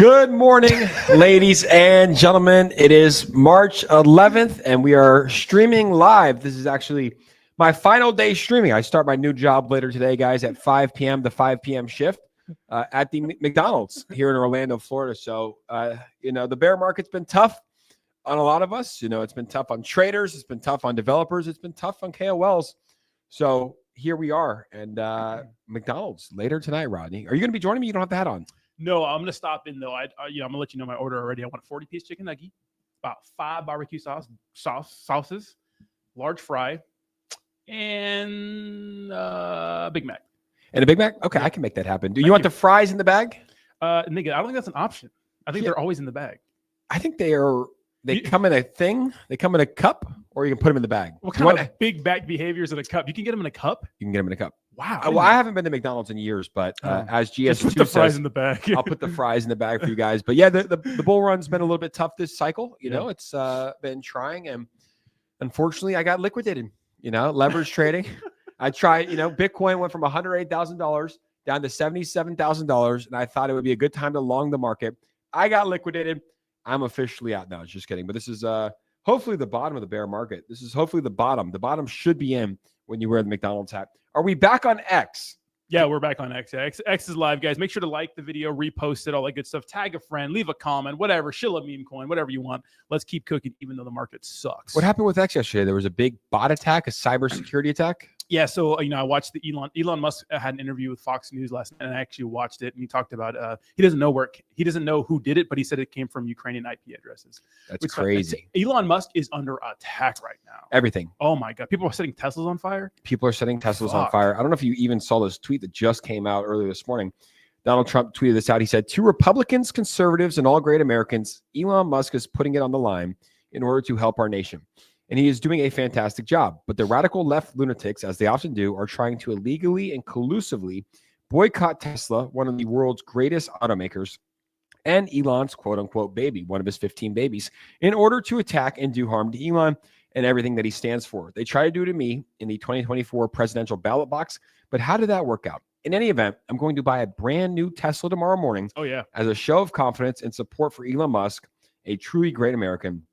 Good morning, ladies and gentlemen. It is March 11th, and we are streaming live. This is actually my final day streaming. I start my new job later today, guys, at 5 p.m. the 5 p.m. shift at the McDonald's here in Orlando, Florida. So, the bear market's been tough on a lot of us. It's been tough on traders. It's been tough on developers. It's been tough on KOLs. So here we are. And McDonald's later tonight, Rodney. Are you going to be joining me? You don't have the hat on. No, I'm gonna stop in though. I'm gonna let you know my order already. I want a 40-piece chicken nugget, about 5 barbecue sauces, large fry, and a Big Mac. And a Big Mac? Okay, I can make that happen. Do you want the fries in the bag? Nigga, I don't think that's an option. I think they're always in the bag. I think they come in a thing. They come in a cup, or you can put them in the bag. What kind of big back behaviors in a cup? You can get them in a cup? You can get them in a cup. Wow. Well, I haven't been to McDonald's in years, but as GS2 put the fries says, in the bag. I'll put the fries in the bag for you guys. But yeah, the bull run's been a little bit tough this cycle. It's been trying, and unfortunately, I got liquidated. Leverage trading. I tried. Bitcoin went from $108,000 down to $77,000, and I thought it would be a good time to long the market. I got liquidated. I'm officially out now. Just kidding. But this is hopefully the bottom of the bear market. This is hopefully the bottom. The bottom should be in when you wear the McDonald's hat. Are we back on X? Yeah, we're back on X. X is live, guys. Make sure to like the video, repost it, all that good stuff. Tag a friend, leave a comment, whatever. Shill a meme coin, whatever you want. Let's keep cooking, even though the market sucks. What happened with X yesterday? There was a big bot attack, a cybersecurity attack. Yeah, so I watched the Elon Musk had an interview with Fox News last night, and I actually watched it. And he talked about he doesn't know who did it, but he said it came from Ukrainian IP addresses. That's crazy. Elon Musk is under attack right now. Everything. Oh my God, people are setting Teslas on fire. People are setting Teslas on fire. I don't know if you even saw this tweet that just came out earlier this morning. Donald Trump tweeted this out. He said, "To Republicans, conservatives, and all great Americans, Elon Musk is putting it on the line in order to help our nation. And he is doing a fantastic job. But the radical left lunatics, as they often do, are trying to illegally and collusively boycott Tesla, one of the world's greatest automakers, and Elon's quote-unquote baby, one of his 15 babies, in order to attack and do harm to Elon and everything that he stands for. They try to do it to me in the 2024 presidential ballot box, but how did that work out? In any event, I'm going to buy a brand new Tesla tomorrow morning as a show of confidence and support for Elon Musk, a truly great American.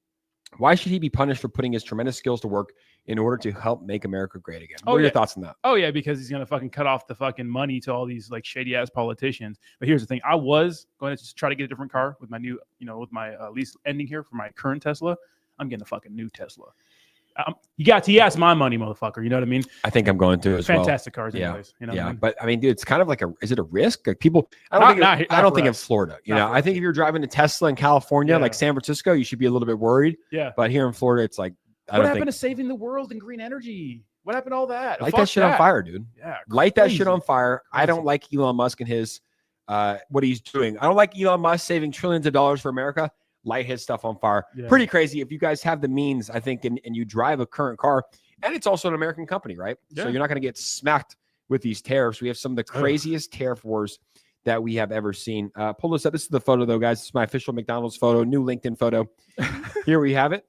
Why should he be punished for putting his tremendous skills to work in order to help make America great again?" What are your thoughts on that? Oh, yeah, because he's going to fucking cut off the fucking money to all these like shady ass politicians. But here's the thing. I was going to just try to get a different car with my new, with my lease ending here for my current Tesla. I'm getting a fucking new Tesla. He asked my money, motherfucker. You know what I mean? I think I'm going to as well. Fantastic cars, anyways. Yeah. But I mean, dude, it's kind of like is it a risk? Like people, I don't think in Florida. I think if you're driving a Tesla in California, like San Francisco, you should be a little bit worried. Yeah. But here in Florida, it's like, what happened to saving the world and green energy? What happened to all that? Light that shit on fire, dude. Yeah. Light that shit on fire. I don't like Elon Musk and his what he's doing. I don't like Elon Musk saving trillions of dollars for America. Light his stuff on fire. Yeah. Pretty crazy. If you guys have the means, I think, and you drive a current car, and it's also an American company, right? Yeah. So you're not going to get smacked with these tariffs. We have some of the craziest tariff wars that we have ever seen. Pull this up. This is the photo, though, guys. This is my official McDonald's photo, new LinkedIn photo. Here we have it,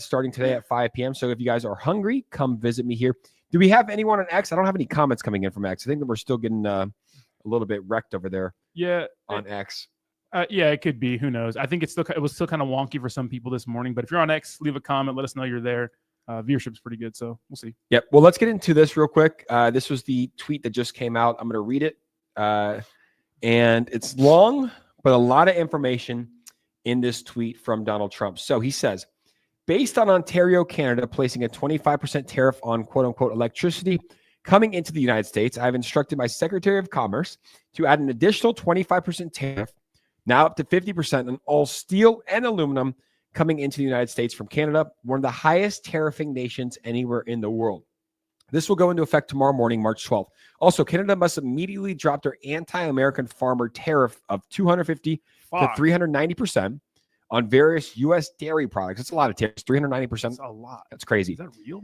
starting today at 5 p.m. So if you guys are hungry, come visit me here. Do we have anyone on X? I don't have any comments coming in from X. I think that we're still getting a little bit wrecked over there. Yeah, on X. Yeah, it could be. Who knows? I think it was still kind of wonky for some people this morning. But if you're on X, leave a comment. Let us know you're there. Viewership's pretty good, so we'll see. Yep. Well, let's get into this real quick. This was the tweet that just came out. I'm going to read it. And it's long, but a lot of information in this tweet from Donald Trump. So he says, based on Ontario, Canada, placing a 25% tariff on quote-unquote electricity coming into the United States, I've instructed my Secretary of Commerce to add an additional 25% tariff, now up to 50% on all steel and aluminum coming into the United States from Canada, one of the highest tariffing nations anywhere in the world. This will go into effect tomorrow morning, March 12th. Also, Canada must immediately drop their anti-American farmer tariff of 250 to 390% on various U.S. dairy products. That's a lot of tariffs, 390%. That's a lot. That's crazy. Is that real?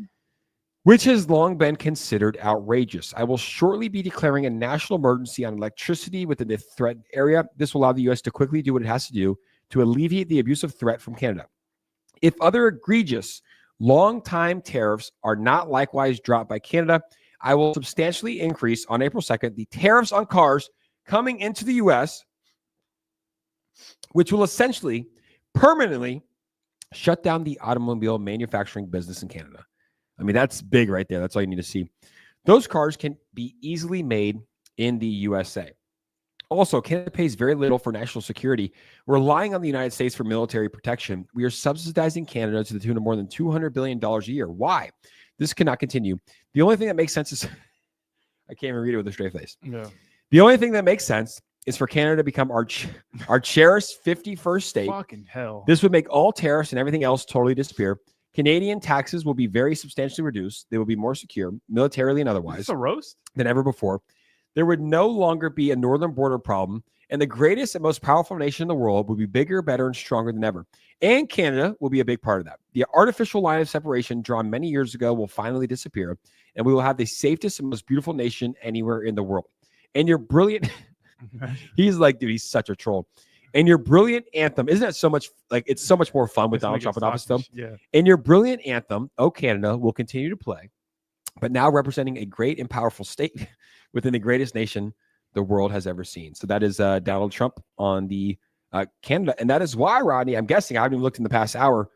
Which has long been considered outrageous. I will shortly be declaring a national emergency on electricity within the threatened area. This will allow the U.S. to quickly do what it has to do to alleviate the abusive threat from Canada. If other egregious long-time tariffs are not likewise dropped by Canada, I will substantially increase on April 2nd the tariffs on cars coming into the U.S. which will essentially permanently shut down the automobile manufacturing business in Canada. I mean, that's big right there. That's all you need to see. Those cars can be easily made in the USA. Also, Canada pays very little for national security. Relying on the United States for military protection, we are subsidizing Canada to the tune of more than $200 billion a year. Why? This cannot continue. The only thing that makes sense is, I can't even read it with a straight face. Yeah. The only thing that makes sense is for Canada to become our cherished 51st state. Fucking hell. This would make all tariffs and everything else totally disappear. Canadian taxes will be very substantially reduced. They will be more secure, militarily and otherwise, It's a roast than ever before. There would no longer be a northern border problem, and the greatest and most powerful nation in the world will be bigger, better, and stronger than ever. And Canada will be a big part of that. The artificial line of separation drawn many years ago will finally disappear, and we will have the safest and most beautiful nation anywhere in the world. And your brilliant, he's like, dude, he's such a troll. And your brilliant anthem, isn't that so much, like, it's so much more fun with Donald Trump in office still? Yeah. And your brilliant anthem, "Oh Canada," will continue to play, but now representing a great and powerful state within the greatest nation the world has ever seen. So that is Donald Trump on the Canada. And that is why, Rodney, I'm guessing, I haven't even looked in the past hour,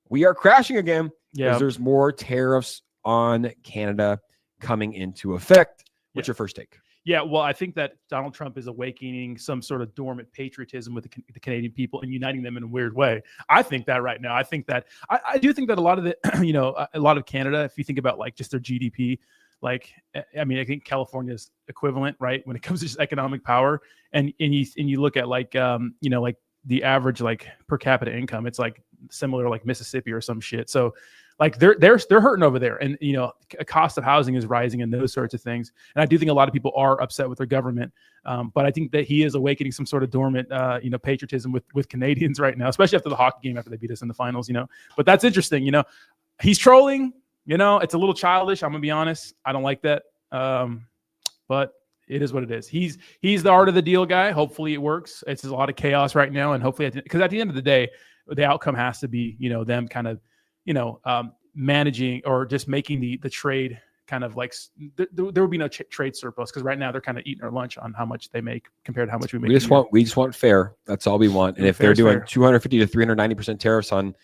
we are crashing again. Yeah. There's more tariffs on Canada coming into effect. What's your first take? Yeah, well, I think that Donald Trump is awakening some sort of dormant patriotism with the Canadian people and uniting them in a weird way. I think that right now. I think that I do think that a lot of the, a lot of Canada, if you think about like just their GDP, like, I mean, I think California's equivalent, right, when it comes to just economic power, and you look at like like the average like per capita income, it's like similar to like Mississippi or some shit. So like they're hurting over there, and a cost of housing is rising and those sorts of things. And I do think a lot of people are upset with their government, but I think that he is awakening some sort of dormant patriotism with Canadians right now, especially after the hockey game after they beat us in the finals. But that's interesting. He's trolling. It's a little childish. I'm gonna be honest. I don't like that. But it is what it is. He's the art of the deal guy. Hopefully it works. It's a lot of chaos right now, and hopefully, because at the end of the day, the outcome has to be them kind of managing or just making the trade kind of like there would be no trade surplus, because right now they're kind of eating our lunch on how much they make compared to how much we make. We just want fair. That's all we want. And if they're doing 250 to 390% tariffs on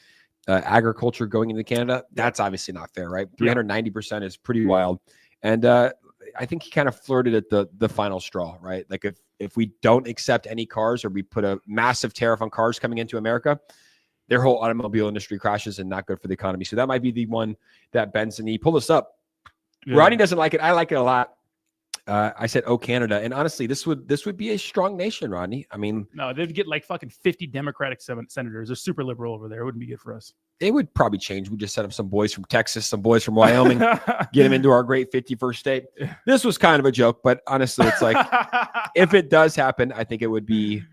agriculture going into Canada, that's obviously not fair, right? 390% is pretty wild. And I think he kind of flirted at the final straw, right? Like if we don't accept any cars, or we put a massive tariff on cars coming into America, their whole automobile industry crashes, and not good for the economy. So that might be the one that bends the knee. Pull this up. Yeah. Rodney doesn't like it. I like it a lot. I said, "Oh, Canada," and honestly, this would be a strong nation, Rodney. I mean, no, they'd get like fucking 50 Democratic senators. They're super liberal over there. It wouldn't be good for us. It would probably change. We just set up some boys from Texas, some boys from Wyoming, get them into our great 51st state. This was kind of a joke, but honestly, it's like, if it does happen, I think it would be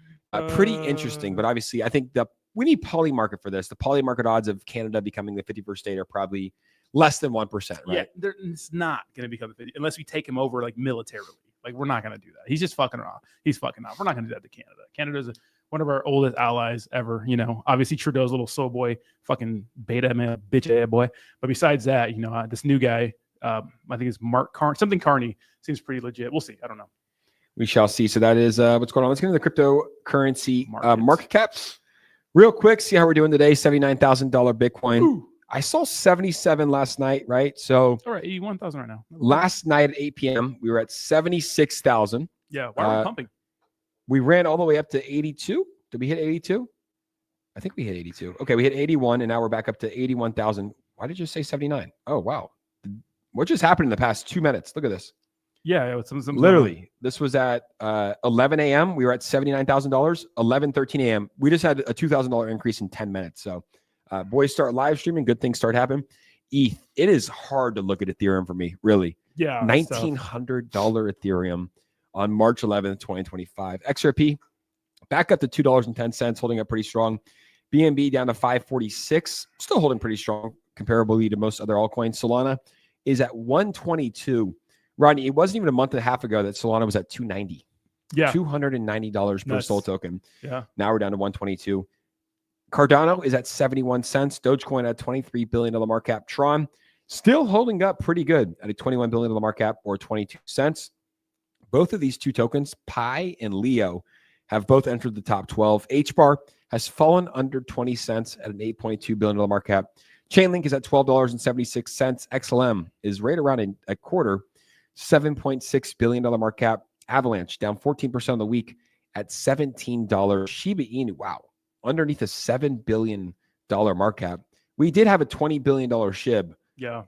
pretty interesting. But obviously, I think we need poly market for this. The poly market odds of Canada becoming the 51st state are probably less than 1%, right? Yeah, it's not going to become the 50 unless we take him over like militarily. Like, we're not going to do that. He's just fucking off. He's fucking off. We're not going to do that to Canada. Canada's one of our oldest allies ever. Obviously Trudeau's little soul boy, fucking beta man, bitch ass boy. But besides that, this new guy, I think it's Mark Carney, seems pretty legit. We'll see. I don't know. We shall see. So that is what's going on. Let's get into the cryptocurrency market caps real quick. See how we're doing today. $79,000 Bitcoin. Ooh. I saw 77 last night, right? So all right, 81,000 right now. Last night at 8 p.m., we were at 76,000. Yeah, why are we pumping? We ran all the way up to 82. Did we hit 82? I think we hit 82. Okay, we hit 81, and now we're back up to 81,000. Why did you say 79? Oh, wow. What just happened in the past 2 minutes? Look at this. Yeah, literally. This was at 11 a.m. We were at $79,000. 11:13 a.m. We just had a $2,000 increase in 10 minutes. So boys start live streaming. Good things start happening. ETH. It is hard to look at Ethereum for me, really. Yeah. $1,900 Ethereum on March 11th, 2025. XRP back up to $2.10, holding up pretty strong. BNB down to 546, still holding pretty strong, comparably to most other altcoins. Solana is at 122. Rodney, it wasn't even a month and a half ago that Solana was at 290. Yeah. $290 per Sol token. Yeah. Now we're down to 122. Cardano is at 71 cents. Dogecoin at $23 billion market cap. Tron still holding up pretty good at a $21 billion market cap, or 22 cents. Both of these two tokens, Pi and Leo, have both entered the top 12. HBAR has fallen under 20 cents at an $8.2 billion market cap. Chainlink is at $12.76. XLM is right around a quarter, $7.6 billion market cap. Avalanche down 14% on the week at $17. Shiba Inu, wow, underneath a $7 billion market cap. We did have a $20 billion SHIB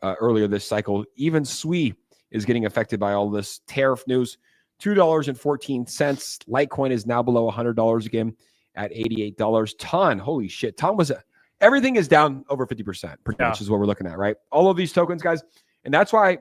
earlier this cycle. Even SWE is getting affected by all this tariff news. $2.14. Litecoin is now below $100 again at $88. Ton, holy shit. Ton was everything is down over 50%, pretty much is what we're looking at, right? All of these tokens, guys. And that's why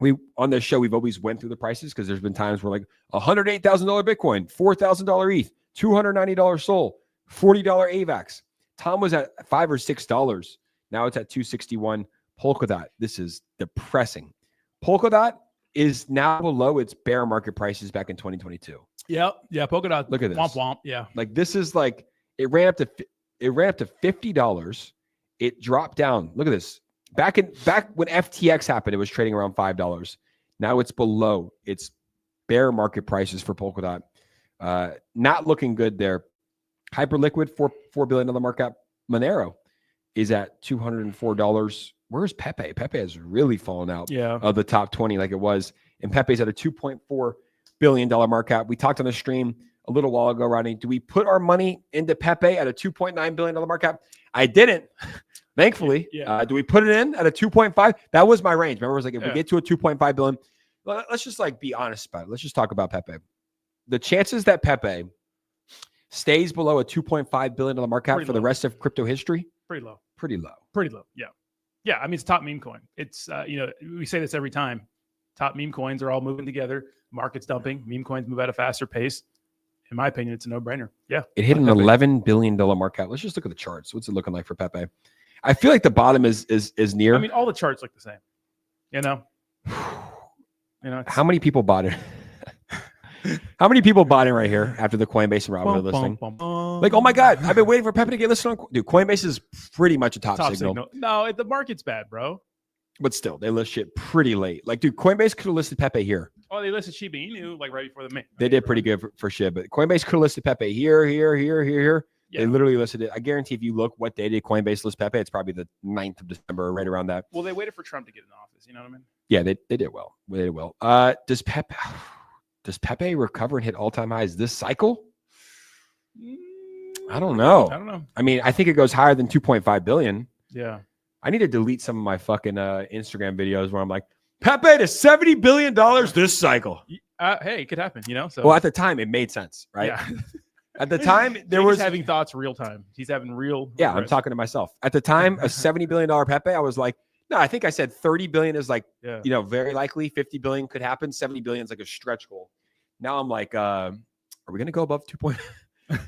we on this show, we've always went through the prices, because there's been times where like $108,000 Bitcoin, $4,000 ETH, $290 SOL, $40 AVAX. Tom was at $5 or $6. Now it's at $261. Polkadot. This is depressing. Polkadot is now below its bear market prices back in 2022. Yep. Yeah. Polkadot. Look at this. Womp womp. Yeah. Like this is like it ran up to $50. It dropped down. Look at this. Back when FTX happened, it was trading around $5. Now it's below its bear market prices for Polkadot. Not looking good there. Hyperliquid, $4 billion market cap. Monero is at $204. Where's Pepe? Pepe has really fallen out of the top 20 like it was. And Pepe's at a $2.4 billion market cap. We talked on the stream a little while ago, Rodney. Do we put our money into Pepe at a $2.9 billion market cap? I didn't, thankfully. Do we put it in at a 2.5? That was my range. Remember, it was like, if we get to a 2.5 billion, let's just like be honest about it. Let's just talk about Pepe. The chances that Pepe stays below a $2.5 billion market cap for the rest of crypto history? Pretty low. Pretty low. Pretty low. Yeah. Yeah. I mean, it's top meme coin. It's, we say this every time. Top meme coins are all moving together. Market's dumping. Meme coins move at a faster pace. In my opinion, it's a no-brainer. Yeah. It hit an $11 billion market cap. Let's just look at the charts. What's it looking like for Pepe? I feel like the bottom is near. I mean, all the charts look the same. How many people bought it? How many people bought it right here after the Coinbase and Robinhood listing? Like, oh my God, I've been waiting for Pepe to get listed on. Dude, Coinbase is pretty much a top signal. No, the market's bad, bro. But still, they list shit pretty late. Like, dude, Coinbase could have listed Pepe here. Oh, they listed Shiba Inu like right before the May. They did pretty good for shit, but Coinbase could have listed Pepe here. Yeah. They literally listed it. I guarantee if you look what day did Coinbase list Pepe, it's probably the 9th of December, right around that. Well, they waited for Trump to get in office. You know what I mean? Yeah, they did well. They did well. Does Pepe recover and hit all-time highs this cycle? I don't know. I mean, I think it goes higher than 2.5 billion. Yeah. I need to delete some of my fucking Instagram videos where I'm like, Pepe to $70 billion this cycle. Hey, it could happen, So, well, at the time, it made sense, right? Yeah. At the time, there was having thoughts real time. He's having real. Yeah, I'm talking to myself. At the time, a $70 billion Pepe, I was like, no, I think I said 30 billion is like, very likely. 50 billion could happen. 70 billion is like a stretch goal. Now I'm like, are we going to go above 2.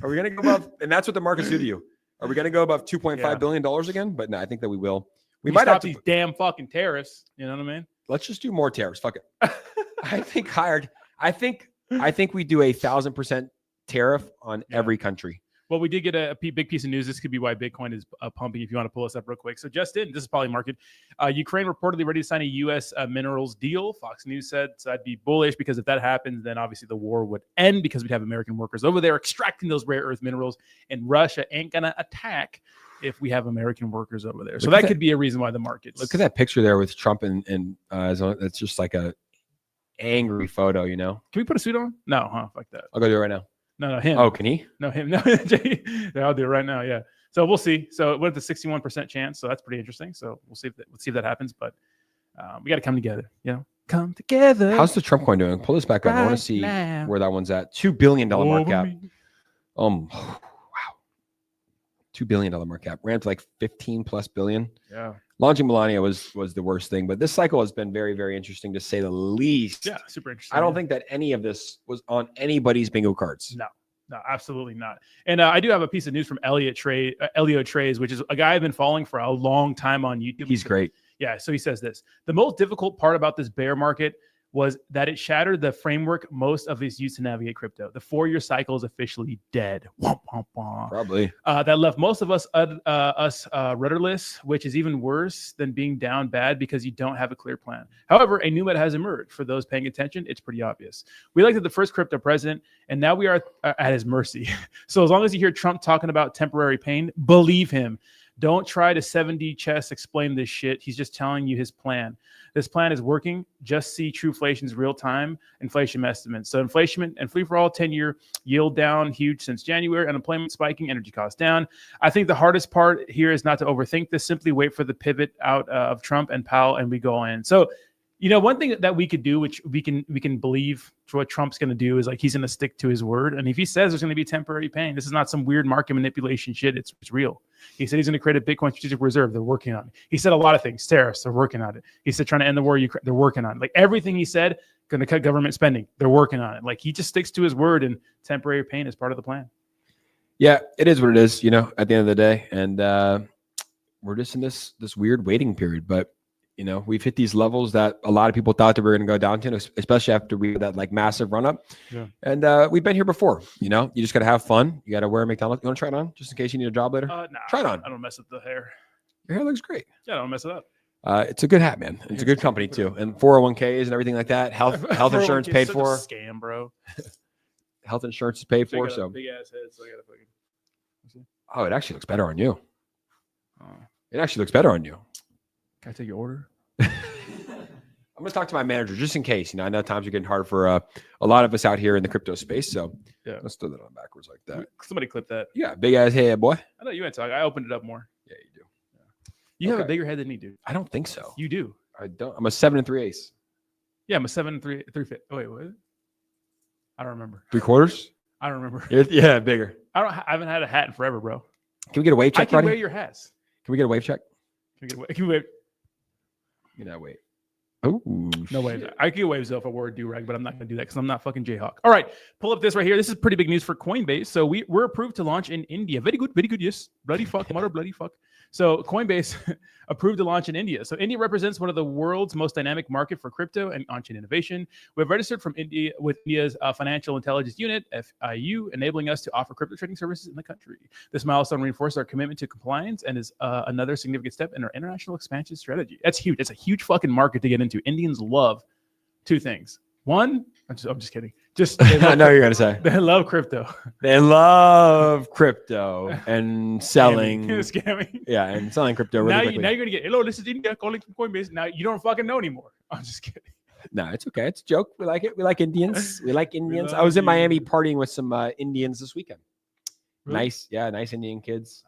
Are we going to go above? And that's what the markets do to you. Are we going to go above $2.5 billion again? But no, I think that we will. We might stop these damn fucking tariffs. You know what I mean? Let's just do more tariffs. Fuck it. I think we do 1,000% tariff on every country. Well, we did get a big piece of news. This could be why Bitcoin is pumping. If you want to pull us up real quick. So just in, this is Polymarket. Ukraine reportedly ready to sign a U.S. minerals deal. Fox News said, so I'd be bullish because if that happens, then obviously the war would end because we'd have American workers over there extracting those rare earth minerals, and Russia ain't going to attack if we have American workers over there. So that could be a reason why the markets. Look at that picture there with Trump and it's just like a angry photo, Can we put a suit on? No, huh? Fuck that. I'll go do it right now. No, him. Oh, can he? No, him. No, I'll do it right now. Yeah. So we'll see. So it went to 61% chance. So that's pretty interesting. So we'll see if that happens. But we got to come together. Come together. How's the Trump coin doing? Pull this back up. I want to see where that one's at. $2 billion market cap. Wow. $2 billion market cap. Ran to like 15 plus billion. Yeah. Launching Melania was the worst thing, but this cycle has been very, very interesting to say the least. Yeah, super interesting. I don't think that any of this was on anybody's bingo cards. No, absolutely not. And I do have a piece of news from Elio Trades, which is a guy I've been following for a long time on YouTube. He's great. Yeah, so he says this: the most difficult part about this bear market was that it shattered the framework most of us used to navigate crypto. The 4-year cycle is officially dead. Womp, womp, womp. Probably. That left most of us rudderless, which is even worse than being down bad because you don't have a clear plan. However, a new meta has emerged. For those paying attention, it's pretty obvious. We elected the first crypto president, and now we are at his mercy. So as long as you hear Trump talking about temporary pain, believe him. Don't try to 7D chess explain this shit. He's just telling you his plan. This plan is working. Just see Trueflation's real-time inflation estimates. So inflation and free-for-all 10-year yield down huge since January. Unemployment spiking, energy costs down. I think the hardest part here is not to overthink this. Simply wait for the pivot out of Trump and Powell, and we go in. So, you know, one thing that we could do, which we can believe for what Trump's going to do, is like he's going to stick to his word. And if he says there's going to be temporary pain, this is not some weird market manipulation shit. It's real. He said he's going to create a Bitcoin strategic reserve. They're working on it. He said a lot of things. Tariffs, they're working on it. He said trying to end the war, they're working on it. Like everything he said, going to cut government spending. They're working on it. Like he just sticks to his word, and temporary pain is part of the plan. Yeah, it is what it is, you know, at the end of the day. And we're just in this weird waiting period. But, you know, we've hit these levels that a lot of people thought that we were going to go down to, especially after we had that like massive run up. Yeah. And we've been here before, you know, you just got to have fun. You got to wear a McDonald. You want to try it on just in case you need a job later? Nah, try it on. I don't mess up the hair. Your hair looks great. Yeah, I don't mess it up. It's a good hat, man. It's a good company too. And 401ks and everything like that. Health insurance paid for. Scam, bro. Health insurance is paid for. So big ass head. So I got to fucking. Oh, it actually looks better on you. Oh. It actually looks better on you. Can I take your order? I'm going to talk to my manager just in case. You know, I know times are getting hard for a lot of us out here in the crypto space. So yeah, let's throw that on backwards like that. Somebody clip that. Yeah, big ass head, boy. I know you ain't talking. I opened it up more. Yeah, you do. Yeah. You have a bigger head than me, dude. I don't think so. You do. I don't. I'm a 7 3/8. Yeah, I'm a 7 3/5. Oh, wait, what? I don't remember. 3/4? I don't remember. Yeah, bigger. I haven't had a hat in forever, bro. Can we get a wave check? I can wear your hats. Can we get a wave check? Can we wave? You know, wait. Oh, no waves. I could get waves though if I wore a do-rag, but I'm not going to do that because I'm not fucking Jayhawk. All right, pull up this right here. This is pretty big news for Coinbase. So we're approved to launch in India. Very good, yes. Bloody fuck, mother bloody fuck. So Coinbase approved to launch in India. So India represents one of the world's most dynamic market for crypto and on-chain innovation. We've registered from India with India's Financial Intelligence Unit, FIU, enabling us to offer crypto trading services in the country. This milestone reinforces our commitment to compliance and is another significant step in our international expansion strategy. That's huge. It's a huge fucking market to get into. Indians love two things. One, I'm just kidding. I know you're gonna say they love crypto. They love crypto and selling, scamming. Yeah, and selling crypto. Really quickly. Now you're gonna get hello. This is India calling from Coinbase. Now you don't fucking know anymore. I'm just kidding. No, it's okay. It's a joke. We like it. We like Indians. We like Indians. I was in Miami partying with some Indians this weekend. Really? Nice, yeah, nice Indian kids,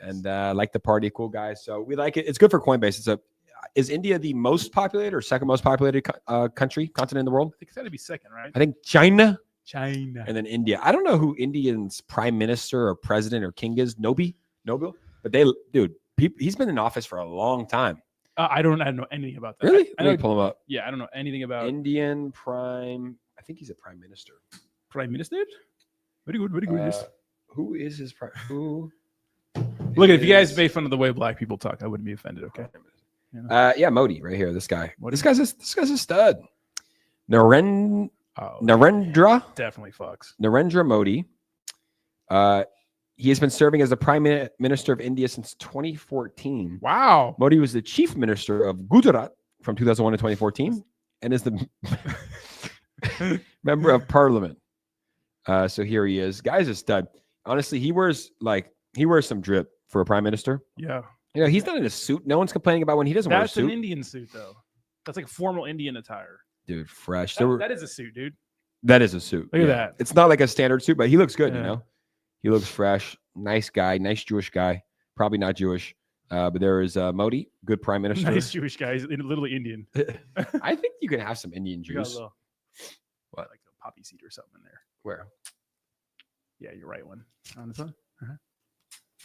and like the party, cool guys. So we like it. It's good for Coinbase. Is India the most populated or second most populated continent in the world? I think it's got to be second, right? I think China, and then India. I don't know who Indian's prime minister or president or king is. Nobil, but he's been in office for a long time. I don't know anything about that. Really? Let me pull him up. Yeah, I don't know anything about Indian prime. I think he's a prime minister. Prime minister? Very good. Yes. Who is his prime? Who? Look, if you guys made fun of the way black people talk, I wouldn't be offended. Okay. Yeah, Modi right here. This guy. This guy's a stud. Narendra. Definitely fucks. Narendra Modi. He has been serving as the Prime Minister of India since 2014. Wow. Modi was the Chief Minister of Gujarat from 2001 to 2014 and is the Member of Parliament. So here he is. Guy's a stud. Honestly, he wears some drip for a prime minister. Yeah. You know, he's not in a suit. No one's complaining about when he doesn't wear a suit. That's an Indian suit, though. That's like formal Indian attire. Dude, fresh. That is a suit, dude. That is a suit. Look at that. It's not like a standard suit, but he looks good, you know? He looks fresh. Nice guy. Nice Jewish guy. Probably not Jewish. But there is Modi, good prime minister. Nice Jewish guy. He's literally Indian. I think you can have some Indian juice. What? Like a poppy seed or something in there. Where? Yeah, you're right one. On this one?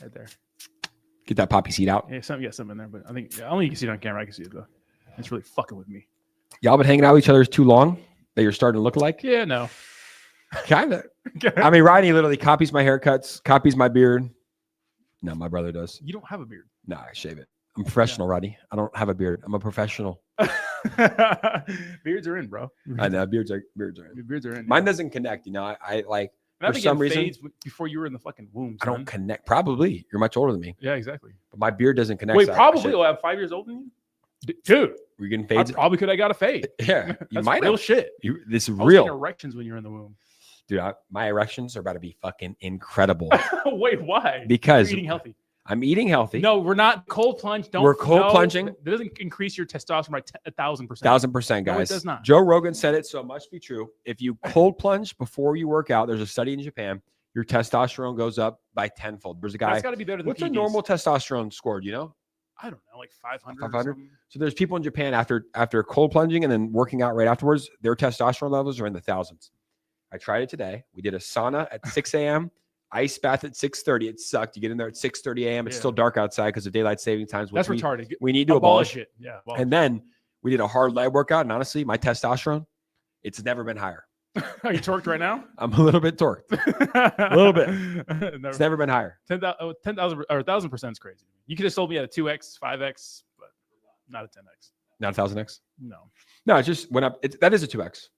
Right there. Get that poppy seed out. Yeah, something in there, but I think only you can see it on camera. I can see it though. It's really fucking with me. Y'all been hanging out with each other too long that you're starting to look alike? Yeah, no. Kind of. I mean, Rodney literally copies my haircuts, copies my beard. No, my brother does. You don't have a beard. No, I shave it. I'm professional, Rodney. I don't have a beard. I'm a professional. Beards are in, bro. I know beards are in. Beards are in. Mine doesn't connect. You know, I like And for some reason before you were in the fucking womb. I don't connect. Probably you're much older than me. Yeah, exactly. But my beard doesn't connect. Wait, so probably. I'm 5 years older than you, dude. We're getting fades. I probably could have got a fade. Yeah, you might real have. shit. This is I was real. getting erections when you were in the womb. Dude, my erections are about to be fucking incredible. Wait, why? Because you're eating healthy. I'm eating healthy. No, we're not cold plunge. We're cold plunging. That doesn't increase your testosterone by 1,000%. 1,000%, guys. No, it does not. Joe Rogan said it, so it must be true. If you cold plunge before you work out, there's a study in Japan, your testosterone goes up by tenfold. There's a guy. That's got to be better than what's PDs. a normal testosterone score? Do you know? I don't know, like 500. 500. So there's people in Japan after cold plunging and then working out right afterwards, their testosterone levels are in the thousands. I tried it today. We did a sauna at 6 a.m., ice bath at 6:30. It sucked. You get in there at 6:30 a.m. It's still dark outside because of daylight saving times. That's retarded. We need to abolish it. Yeah. And then we did a hard leg workout. And honestly, my testosterone, it's never been higher. Are you torqued right now? I'm a little bit torqued. A little bit. It's never been higher. 10,000 or 1,000% is crazy. You could have sold me at a 2x, 5x, but not a 10x. Not 1,000x? No. No, it just went up. That is a 2x.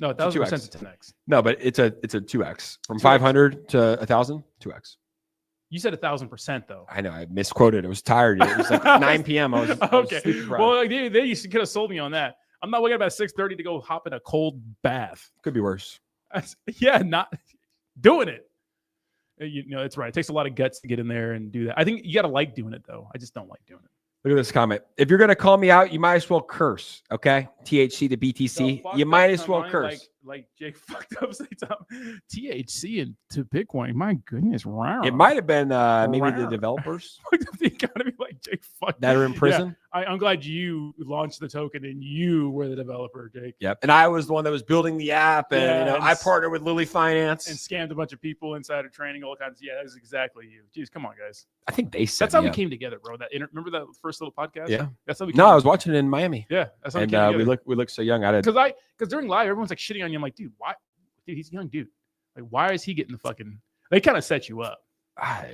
No, 1,000% is 10x. No, but it's a 2x. From 500 to 1,000, 2x. You said 1,000% though. I know. I misquoted. I was tired. It was like 9 p.m. I was okay. Well, they could have sold me on that. I'm not waking up at 6:30 to go hop in a cold bath. Could be worse. Yeah, not doing it. You know, it's right. It takes a lot of guts to get in there and do that. I think you got to like doing it though. I just don't like doing it. Look at this comment. If you're going to call me out, you might as well curse. Okay. THC to BTC. You might as well curse. Like Jake fucked up say something. THC and to Bitcoin. My goodness. Wow. It might have been maybe the developers the economy like Jake fucked that are in prison. Yeah. I'm glad you launched the token and you were the developer, Jake. Yep. And I was the one that was building the app and I partnered with Lily Finance. And scammed a bunch of people inside of training, all kinds of that was exactly you. Jeez, come on, guys. I think they said that's how we came together, bro. Remember that first little podcast? Yeah. That's how we I was watching it in Miami. Yeah. That's how we look so young. Because during live, everyone's like shitting on you. I'm like, dude, why? Dude, he's a young dude. Like, why is he getting the fucking? They kind of set you up.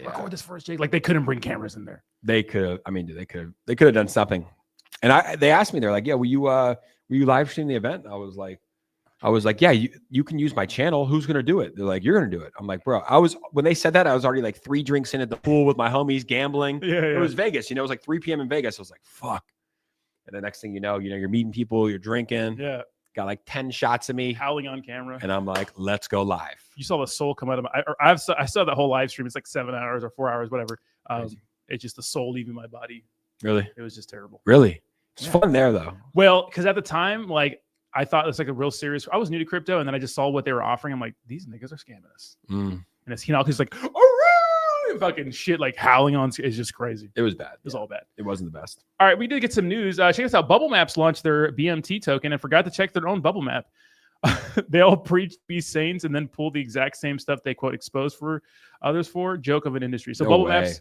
Record this first, Jake. Like they couldn't bring cameras in there. They could have. I mean, they could have done something. And they asked me, they're like, yeah, will you live stream the event? And I was like, yeah, you can use my channel. Who's gonna do it? They're like, you're gonna do it. I'm like, bro. When they said that, I was already like 3 drinks in at the pool with my homies gambling. Yeah. It was Vegas. It was like 3 p.m. in Vegas. I was like, fuck. And the next thing you know, you're meeting people, you're drinking. Yeah. Got like 10 shots of me howling on camera. And I'm like, let's go live. You saw the soul come out of my, I saw that whole live stream. It's like 7 hours or 4 hours, whatever. It's just the soul leaving my body. Really? It was just terrible. Really? It's fun there though. Well, because at the time, like I thought it was like a real serious, I was new to crypto and then I just saw what they were offering. I'm like, these niggas are scamming us. And it's, he's like, fucking shit, like howling on. It's just crazy. It was bad. It was all bad. It wasn't the best. All right, we did get some news. Check this out. Bubble Maps launched their BMT token and forgot to check their own bubble map. They all preached be saints and then pulled the exact same stuff they quote exposed for others for. Joke of an industry. So bubble maps.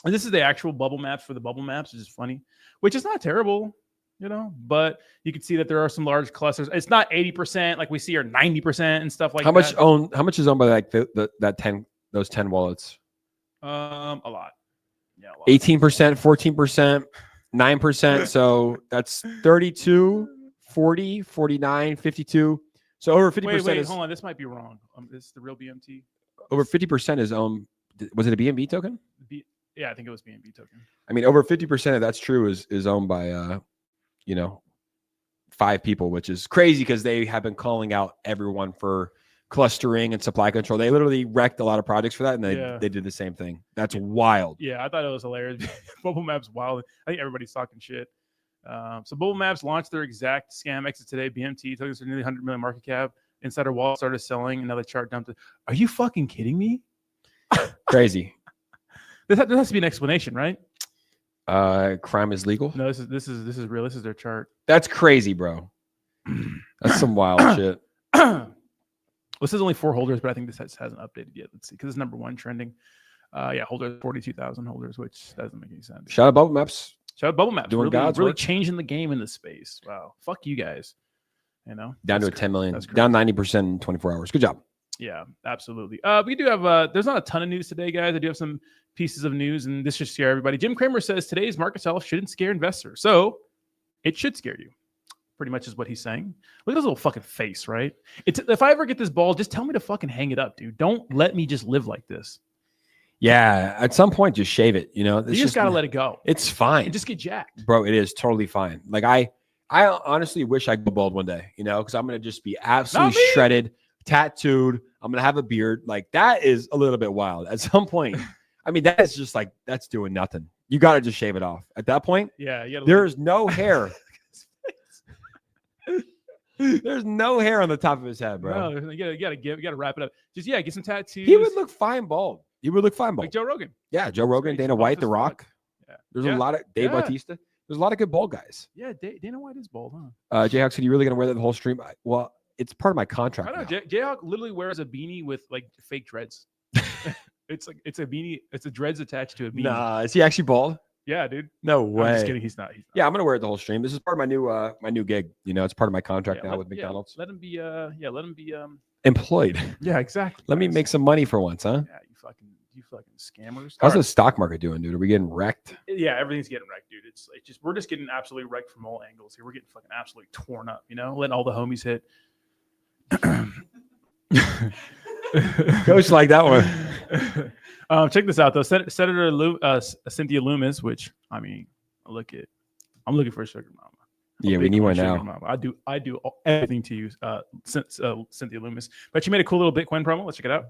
And this is the actual bubble maps for the bubble maps, which is funny, which is not terrible, but you can see that there are some large clusters. It's not 80% like we see or 90% and stuff like that. How much is owned by like those 10 wallets? A lot. Yeah, a lot. 18%, 14%, 9%. So that's 32, 40, 49, 52. So over 50%. Wait, hold on. This might be wrong. This is the real BMT. Over 50% is owned. Was it a BNB token? Yeah, I think it was BNB token. I mean, over 50% of that's true is owned by 5 people, which is crazy because they have been calling out everyone for clustering and supply control. They literally wrecked a lot of projects for that, and they did the same thing. That's wild. Yeah, I thought it was hilarious. Bubble Maps wild. I think everybody's talking shit. So Bubble Maps launched their exact scam exit today. BMT tokens are nearly 100 million market cap. Insider Wall started selling. Another chart dumped it. Are you fucking kidding me? Crazy. There has to be an explanation, right? Crime is legal. No, this is real. This is their chart. That's crazy, bro. That's some wild shit. This is only 4 holders, but I think this hasn't updated yet. Let's see, because it's number 1 trending. Holders 42,000 holders, which doesn't make any sense. Shout out Bubble Maps. Shout out Bubble Maps. Doing God's really work. Changing the game in this space. Wow. Fuck you guys. Down to 10 million. Down 90% in 24 hours. Good job. Yeah, absolutely. We do have there's not a ton of news today, guys. I do have some pieces of news, and this should scare everybody. Jim Cramer says today's market sell-off shouldn't scare investors. So it should scare you. pretty much is what he's saying. Look at his little fucking face, right? If I ever get this bald, just tell me to fucking hang it up, dude. Don't let me just live like this. Yeah, at some point, just shave it. You know, You just gotta let it go. It's fine. And just get jacked, bro. It is totally fine. Like I honestly wish I could go bald one day. You know, because I'm gonna just be absolutely shredded, tattooed. I'm gonna have a beard. Like that is a little bit wild. At some point, I mean, that is just like that's doing nothing. You gotta just shave it off. At that point, yeah, there's no hair. There's no hair on the top of his head, bro. No, you gotta wrap it up. Just get some tattoos. He would look fine bald. He would look fine bald. Like Joe Rogan. Yeah, Joe Rogan, Dana White, The Rock. Yeah. There's a lot of Dave Bautista. There's a lot of good bald guys. Yeah, Dana White is bald, huh? Jayhawk said, "You really gonna wear that the whole stream?" Well, it's part of my contract. I know. Jayhawk literally wears a beanie with like fake dreads. It's a beanie. It's a dreads attached to a beanie. Nah, is he actually bald? Yeah, dude. No way. I'm just kidding. He's not. Yeah, I'm gonna wear it the whole stream. This is part of my new gig. You know, it's part of my contract now with McDonald's. Let him be. Let him be. Employed. Yeah, exactly. Let me make some money for once, huh? Yeah, you fucking scammers. How's the stock market doing, dude? Are we getting wrecked? Yeah, everything's getting wrecked, dude. It's just we're just getting absolutely wrecked from all angles here. We're getting fucking absolutely torn up. You know, letting all the homies hit. Coach like that one. Check this out though. Senator Cynthia Loomis, which I mean, I'm looking for a sugar mama. Yeah, we need one now. Mama. I do everything to you, Cynthia Loomis. But she made a cool little Bitcoin promo. Let's check it out.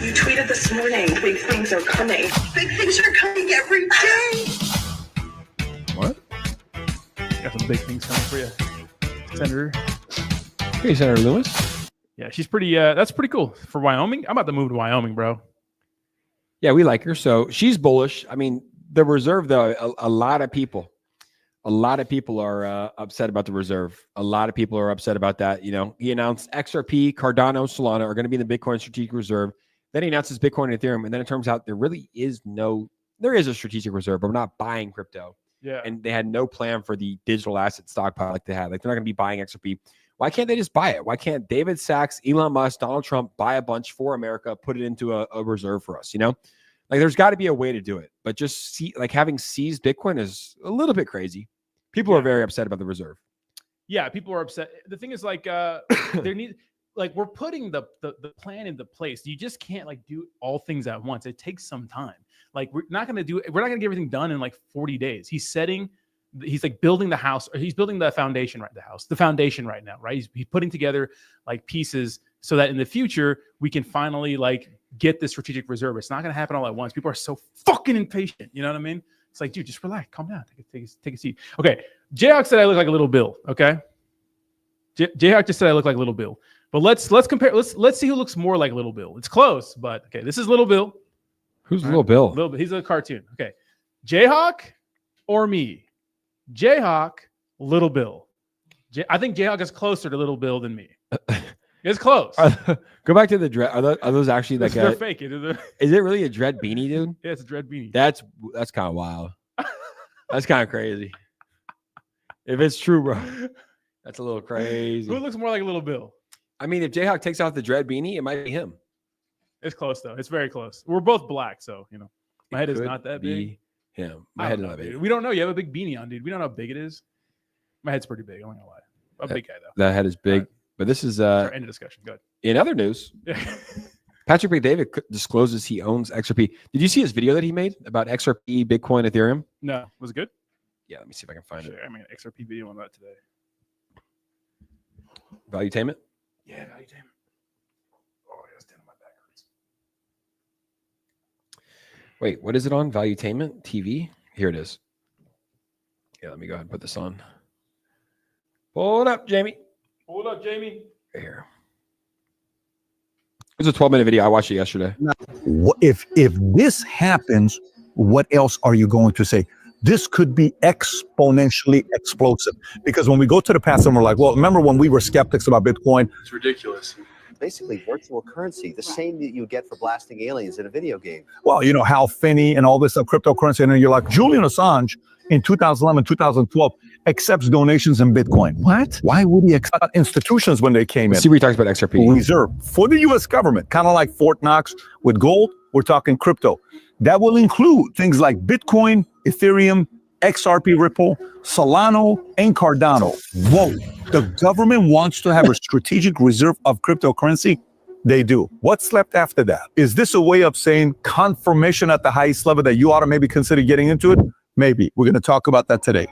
You tweeted this morning, big things are coming. Big things are coming every day. What? Got some big things coming for you, Senator. Hey, Senator Loomis. Yeah, she's pretty. That's pretty cool for Wyoming. I'm about to move to Wyoming, bro. Yeah, we like her. So she's bullish. I mean, the reserve, though, a lot of people are upset about the reserve. A lot of people are upset about that. You know, he announced XRP, Cardano, Solana are going to be in the Bitcoin strategic reserve. Then he announces Bitcoin and Ethereum. And then it turns out there is a strategic reserve, but we're not buying crypto. Yeah. And they had no plan for the digital asset stockpile like they had. Like they're not going to be buying XRP. Why can't they just buy it? Why can't David Sachs, Elon Musk, Donald Trump buy a bunch for America, put it into a reserve for us? You know, like there's got to be a way to do it. But just having seized Bitcoin is a little bit crazy. People are very upset about the reserve. Yeah, people are upset. The thing is, like, we're putting the plan into place. You just can't like do all things at once. It takes some time. Like we're not gonna get everything done in like 40 days. He's like building the house, or he's building the foundation right now, right? He's putting together like pieces so that in the future we can finally like get the strategic reserve. It's not gonna happen all at once. People are so fucking impatient. You know what I mean? It's like, dude, just relax, calm down, take a seat. Okay, Jayhawk said I look like a little Bill. Okay, Jayhawk just said I look like Little Bill. But let's compare. Let's see who looks more like Little Bill. It's close, but okay, this is Little Bill. Who's Little Bill? Little Bill. He's a cartoon. Okay, Jayhawk or me? Jayhawk, Little Bill. I think Jayhawk is closer to Little Bill than me. It's close. Go back to the dread. Are those actually like they're fake? Is it really a dread beanie, dude? Yeah, it's a dread beanie. That's kind of wild. That's kind of crazy. If it's true, bro, that's a little crazy. Who looks more like Little Bill? I mean, if Jayhawk takes off the dread beanie, it might be him. It's close though. It's very close. We're both black, so you know my head is not that big. Yeah, my head is not big. We don't know. You have a big beanie on, dude. We don't know how big it is. My head's pretty big. I'm not gonna lie. I'm a big guy though. That head is big. But this is end of discussion. Good. In other news, Patrick Bet-David discloses he owns XRP. Did you see his video that he made about XRP, Bitcoin, Ethereum? No. Was it good? Yeah, let me see if I can find it. I mean, XRP video on that today. Valuetainment? Yeah, Valuetainment. Oh, yeah, it's down on my back hurts. Wait, what is it on? Valuetainment TV? Here it is. Yeah, let me go ahead and put this on. Hold up, Jamie. Hold up, Jamie. Right here. It was a 12-minute video. I watched it yesterday. If this happens, what else are you going to say? This could be exponentially explosive. Because when we go to the past and we're like, well, remember when we were skeptics about Bitcoin? It's ridiculous. Basically virtual currency, the same that you get for blasting aliens in a video game. Well, you know, Hal Finney and all this cryptocurrency. And then you're like, Julian Assange in 2011, 2012 accepts donations in Bitcoin. What? Why would he accept institutions when they came in? See where he talks about XRP. Reserve for the U.S. government, kind of like Fort Knox with gold. We're talking crypto. That will include things like Bitcoin, Ethereum, XRP Ripple, Solana, and Cardano. Whoa, the government wants to have a strategic reserve of cryptocurrency. They do. What's left after that? Is this a way of saying confirmation at the highest level that you ought to maybe consider getting into it? Maybe. We're going to talk about that today.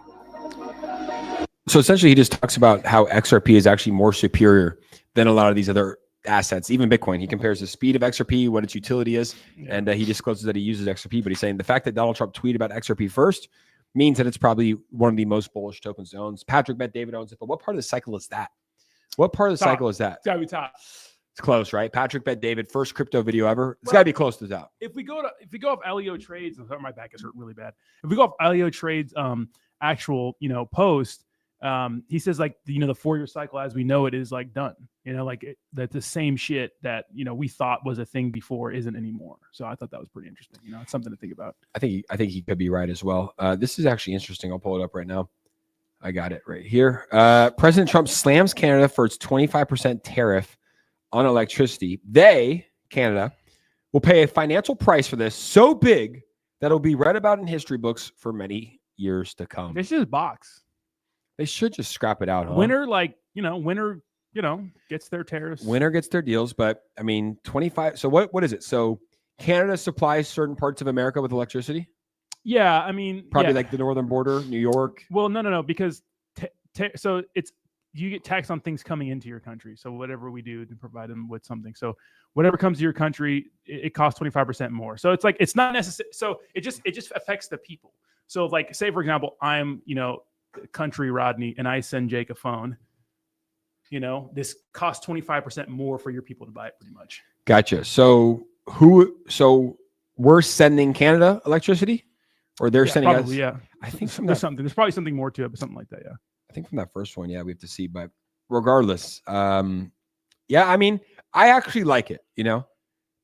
So essentially, he just talks about how XRP is actually more superior than a lot of these other assets, even Bitcoin. He compares the speed of XRP, what its utility is, and he discloses that he uses XRP. But he's saying the fact that Donald Trump tweeted about XRP first means that it's probably one of the most bullish tokens he owns. Patrick Bet-David owns it, but what part of the cycle is that? What part of the cycle is that? It's gotta be top. It's close, right? Patrick Bet-David, first crypto video ever. It's got to be close to that. If we go off Elio Trades, my back is hurt really bad. If we go off Elio Trades, actual post, he says like the 4-year cycle as we know it is like done. That the same shit that we thought was a thing before isn't anymore. So I thought that was pretty interesting. It's something to think about. I think he could be right as well. This is actually interesting. I'll pull it up right now. I got it right here. President Trump slams Canada for its 25% tariff on electricity. Canada, will pay a financial price for this so big that it'll be read about in history books for many years to come. They should just box. They should just scrap it out. Huh? Winner, winner, gets their tariffs. Winner gets their deals, but I mean, 25. So what is it? So Canada supplies certain parts of America with electricity? Yeah, I mean, probably like the northern border, New York. Well, no, because so you get taxed on things coming into your country. So whatever we do to provide them with something. So whatever comes to your country, it costs 25% more. So it's like, it's not necessary. So it just affects the people. So like, say for example, I'm, country Rodney, and I send Jake a phone, this costs 25% more for your people to buy it pretty much. Gotcha. So we're sending Canada electricity, or they're sending probably, us? Yeah. I think there's probably something more to it, but something like that. Yeah. I think from that first one, we have to see, but regardless, I mean, I actually like it. I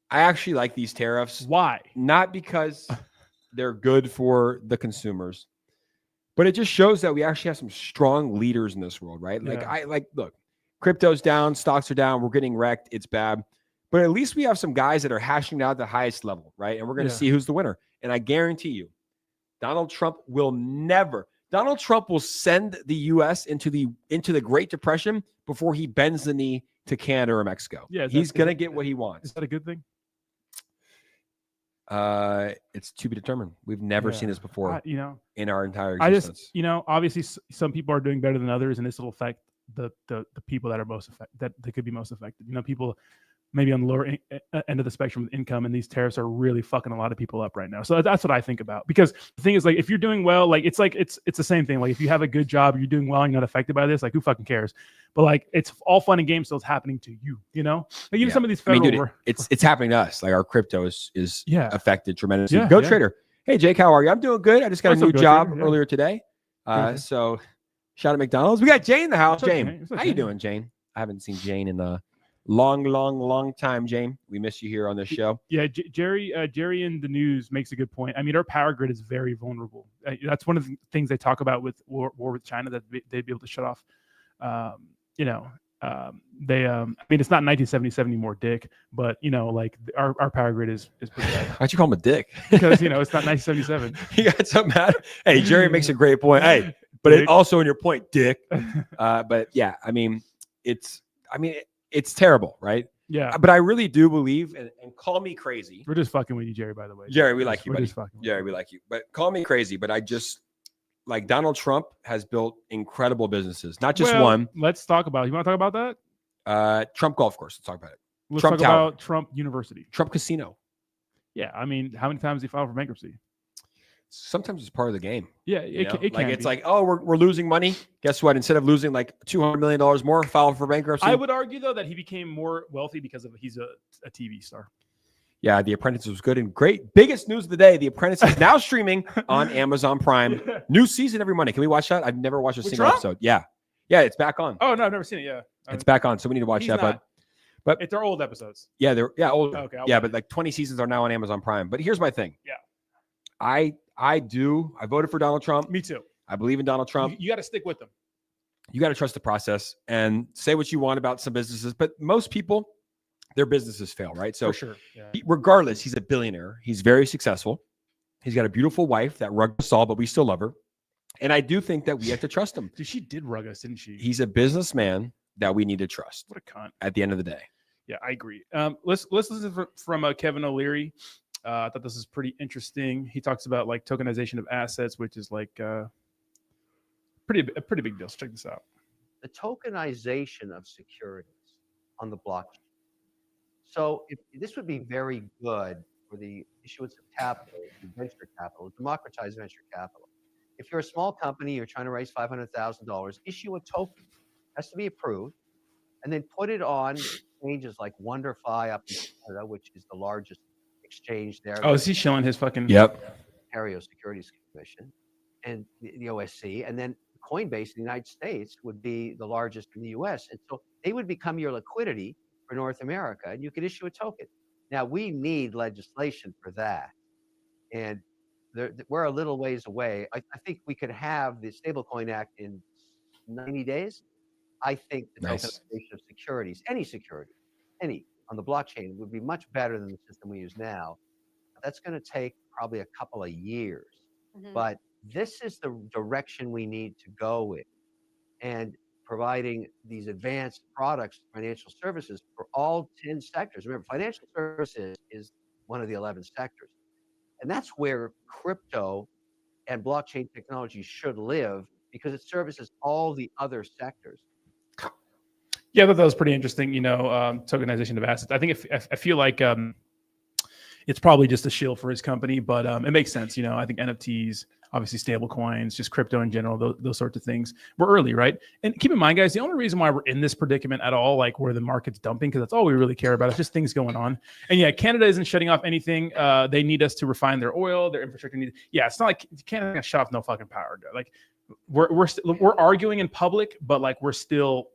actually like these tariffs. Why? Not because they're good for the consumers, but it just shows that we actually have some strong leaders in this world, right? Look, crypto's down, stocks are down, we're getting wrecked, it's bad, but at least we have some guys that are hashing out at the highest level, right? And we're going to see who's the winner. And I guarantee you, Donald Trump will send the U.S. into the Great Depression before he bends the knee to Canada or Mexico. Yeah, he's going to get what he wants. Is that a good thing? It's to be determined. We've never seen this before, in our entire existence. Obviously some people are doing better than others, and this will affect the people that are most affected, that they could be most affected. People maybe on the lower end of the spectrum with income, and these tariffs are really fucking a lot of people up right now. So that's what I think about, because the thing is, like, if you're doing well, like it's the same thing. Like if you have a good job, you're doing well, and you're not affected by this, like who fucking cares? But like it's all fun and games till it's happening to you, Like even some of these federal it's happening to us. Like our crypto is affected tremendously. Go Trader. Hey Jake, how are you? I'm doing good. I just got a new job earlier today. So shout out McDonald's. We got Jane in the house. Jane, how you doing, Jane? I haven't seen Jane in the long time, Jane. We miss you here on this show. Yeah, Jerry in the news makes a good point. I mean, our power grid is very vulnerable. That's one of the things they talk about with war with China, that they'd be able to shut off. I mean, it's not 1977 anymore, Dick, but like our power grid is pretty bad. Why'd you call him a dick? Because it's not 1977. You got something mad? Hey, Jerry makes a great point. Hey, but it also in your point, Dick. But yeah, I mean, it's terrible, right? Yeah. But I really do believe, and call me crazy. We're just fucking with you, Jerry, by the way. Jerry, we like you, buddy. Jerry, we like you. But call me crazy, but I just, like, Donald Trump has built incredible businesses, not just one. Let's talk about it. You want to talk about that? Trump Golf Course. Let's talk about it. Let's talk about Trump University. Trump Casino. Yeah. I mean, how many times did he file for bankruptcy? Sometimes it's part of the game. Yeah, it can it's like, oh, we're losing money. Guess what? Instead of losing like $200 million more, file for bankruptcy. I would argue though that he became more wealthy because he's a TV star. Yeah, The Apprentice was good and great. Biggest news of the day: The Apprentice is now streaming on Amazon Prime. New season every Monday. Can we watch that? I've never watched a single episode. Yeah, it's back on. Oh no, I've never seen it. Yeah, it's back on. So we need to watch that. But it's our old episodes. Yeah, they're old. Okay, but like 20 seasons are now on Amazon Prime. But here's my thing. Yeah. I voted for Donald Trump. Me too. I believe in Donald Trump. You got to stick with them. You got to trust the process and say what you want about some businesses. But most people, their businesses fail, right? So for sure. Yeah. Regardless, he's a billionaire. He's very successful. He's got a beautiful wife that rugged us all, but we still love her. And I do think that we have to trust him. Dude, she did rug us, didn't she? He's a businessman that we need to trust. What a cunt. At the end of the day. Yeah, I agree. Let's listen from Kevin O'Leary. I thought this is pretty interesting. He talks about like tokenization of assets, which is like a pretty big deal. So check this out. The tokenization of securities on the blockchain. So this would be very good for the issuance of capital, venture capital, democratize venture capital. If you're a small company, you're trying to raise $500,000, issue a token. It has to be approved, and then put it on exchanges like WonderFi up in Canada, which is the largest exchange there. Oh, is he showing his fucking? Yep. Ontario Securities Commission and the OSC, and then Coinbase in the United States would be the largest in the US. And so they would become your liquidity for North America, and you could issue a token. Now, we need legislation for that. And we're a little ways away. I think we could have the Stablecoin Act in 90 days. I think the tokenization of securities, any security, any on the blockchain would be much better than the system we use now. That's going to take probably a couple of years. But this is the direction we need to go in. And providing these advanced products, financial services for all 10 sectors. Remember, financial services is one of the 11 sectors. And that's where crypto and blockchain technology should live because it services all the other sectors. Yeah, I thought that was pretty interesting. You know, tokenization of assets. I think I feel like it's probably just a shill for his company, but it makes sense. You know, I think NFTs, obviously stable coins, just crypto in general, those sorts of things. We're early, right? And keep in mind, guys, the only reason why we're in this predicament at all, like where the market's dumping, because that's all we really care about. It's just things going on. And yeah, Canada isn't shutting off anything. They need us to refine their oil, their infrastructure needs. Yeah, it's not like Canada's gonna shut off no fucking power. Like we're arguing in public, but like we're still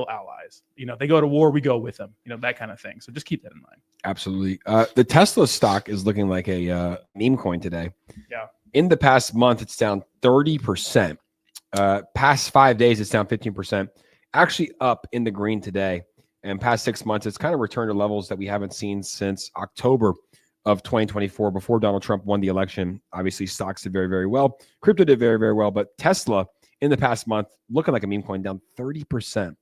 allies. You know, they go to war, we go with them. You know, that kind of thing. So just keep that in mind. Absolutely. The Tesla stock is looking like a meme coin today. Yeah. In the past month, it's down 30%. Past 5 days, it's down 15%. Actually up in the green today. And past 6 months, it's kind of returned to levels that we haven't seen since October of 2024, before Donald Trump won the election. Obviously, stocks did very, very well. Crypto did very, very well. But Tesla, in the past month, looking like a meme coin, down 30%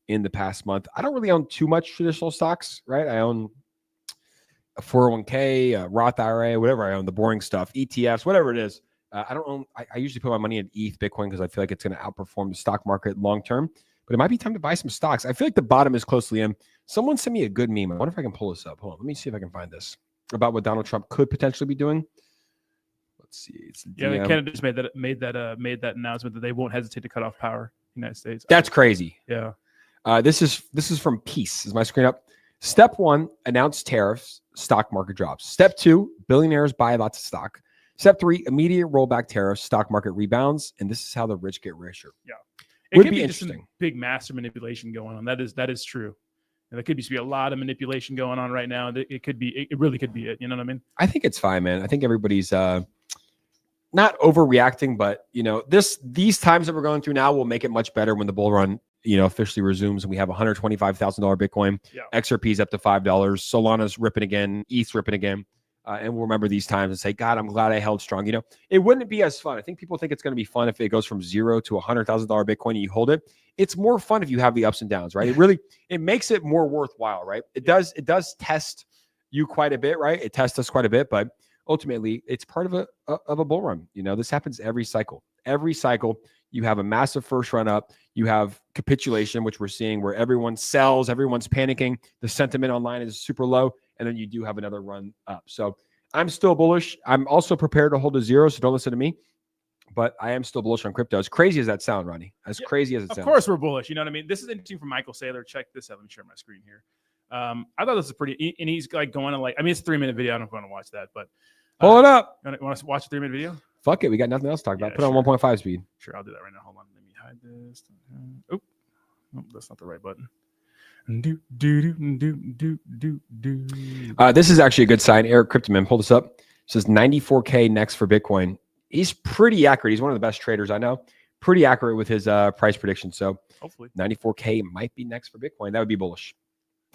in the past month. I don't really own too much traditional stocks, right? I own a 401k, a Roth IRA, whatever I own, the boring stuff, ETFs, whatever it is. I don't own, I usually put my money in ETH, Bitcoin, because I feel like it's going to outperform the stock market long term. But it might be time to buy some stocks. I feel like the bottom is closely in. Someone sent me a good meme. I wonder if I can pull this up. Hold on, let me see if I can find this about what Donald Trump could potentially be doing. Let's see. It's Canada just made that announcement that they won't hesitate to cut off power in the United States. That's crazy. Yeah. This is from Peace. Is my screen up? Step 1, announce tariffs, stock market drops. Step 2, billionaires buy lots of stock. Step 3, immediate rollback tariffs, stock market rebounds, and this is how the rich get richer. Yeah, it could be interesting. Just some big master manipulation going on. That is true. And there could be a lot of manipulation going on right now. It really could be it. You know what I mean? I think it's fine, man. I think everybody's not overreacting, but you know, these times that we're going through now will make it much better when the bull run, you know, officially resumes and we have $125,000 Bitcoin. Yeah. XRP's up to $5. Solana's ripping again. ETH's ripping again. And we'll remember these times and say, God, I'm glad I held strong. You know, it wouldn't be as fun. I think people think it's going to be fun if it goes from 0 to $100,000 Bitcoin and you hold it. It's more fun if you have the ups and downs, right? It makes it more worthwhile, right? It does test you quite a bit, right? It tests us quite a bit, but ultimately it's part of a bull run. You know, this happens every cycle. Every cycle, you have a massive first run up. You have capitulation, which we're seeing where everyone sells, everyone's panicking. The sentiment online is super low. And then you do have another run up. So I'm still bullish. I'm also prepared to hold a 0, so don't listen to me. But I am still bullish on crypto. As crazy as that sound, Ronnie. As crazy as it sounds. Of course we're bullish. You know what I mean? This is interesting from Michael Saylor. Check this out. Let me share my screen here. I thought this was pretty, and he's like going to it's a 3-minute video. I don't want to watch that, but pull it up. You want to watch a 3-minute video? Fuck it. We got nothing else to talk about. Put it on 1.5 speed. Sure, I'll do that right now. Hold on. Let me hide this. Oh, that's not the right button. This is actually a good sign. Eric Cryptoman, pull this up. It says 94K next for Bitcoin. He's pretty accurate. He's one of the best traders I know. Pretty accurate with his price prediction. So hopefully 94K might be next for Bitcoin. That would be bullish.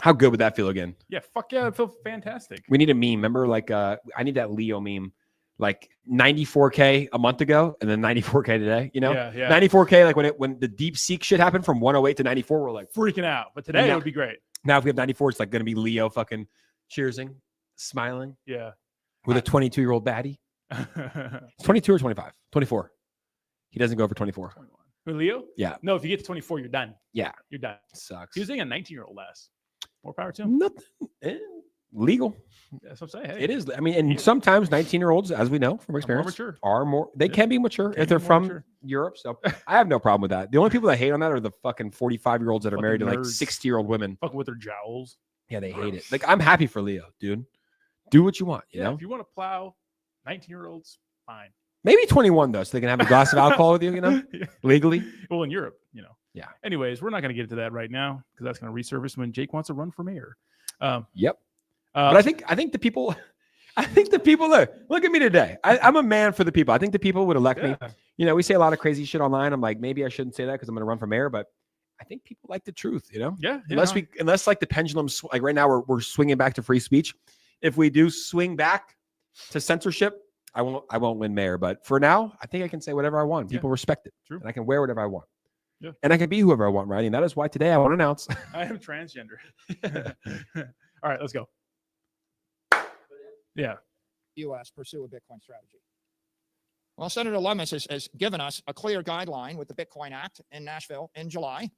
How good would that feel again? Yeah, fuck yeah, it feels fantastic. We need a meme. Remember, like I need that Leo meme. like 94K a month ago and then 94K today, you know? Yeah, yeah. 94K, like when the deep seek shit happened from 108 to 94, we're like Freaking out. But today it would be great. Now if we have 94, it's like going to be Leo fucking cheersing, smiling Yeah. with a 22-year-old baddie. It's 22 or 25? 24. He doesn't go over 24. 21. Who, Leo? Yeah. No, if you get to 24, you're done. Yeah. You're done. Sucks. He was dating a 19-year-old last. More power to him. Nothing. Legal. That's what I'm saying. Hey, It is. I mean, and sometimes 19-year-olds, as we know from experience, mature. are more. They Yeah. can be mature Can if they're be more from mature. Europe. So I have no problem with that. The only people that hate on that are the fucking 45-year-olds that are Fucking married to like nerds. 60-year-old women. Fucking with their jowls. Yeah, they hate it. Like I'm happy for Leo, dude. Do what you want. You Yeah, know. if you want to plow 19-year-olds, fine. Maybe 21 though, so they can have a glass of alcohol with you. You know, Yeah. legally. Well, in Europe, Yeah. Anyways, we're not going to get into that right now because that's going to resurface when Jake wants to run for mayor. Yep. But I think the people. I think the people look at me today. I'm a man for the people. I think the people would elect me. Yeah. You know, we say a lot of crazy shit online. I'm like, maybe I shouldn't say that because I'm going to run for mayor. But I think people like the truth. You know, Yeah. unless like the pendulum, like right now we're swinging back to free speech. If we do swing back to censorship, I won't win mayor. But for now, I think I can say whatever I want. People respect it. True. And I can wear whatever I want. Yeah. And I can be whoever I want, right? And that is why today I want to announce. I am transgender. All right, let's go. Yeah. U.S. pursue a Bitcoin strategy? Well, Senator Lummis has given us a clear guideline with the Bitcoin Act in Nashville in July.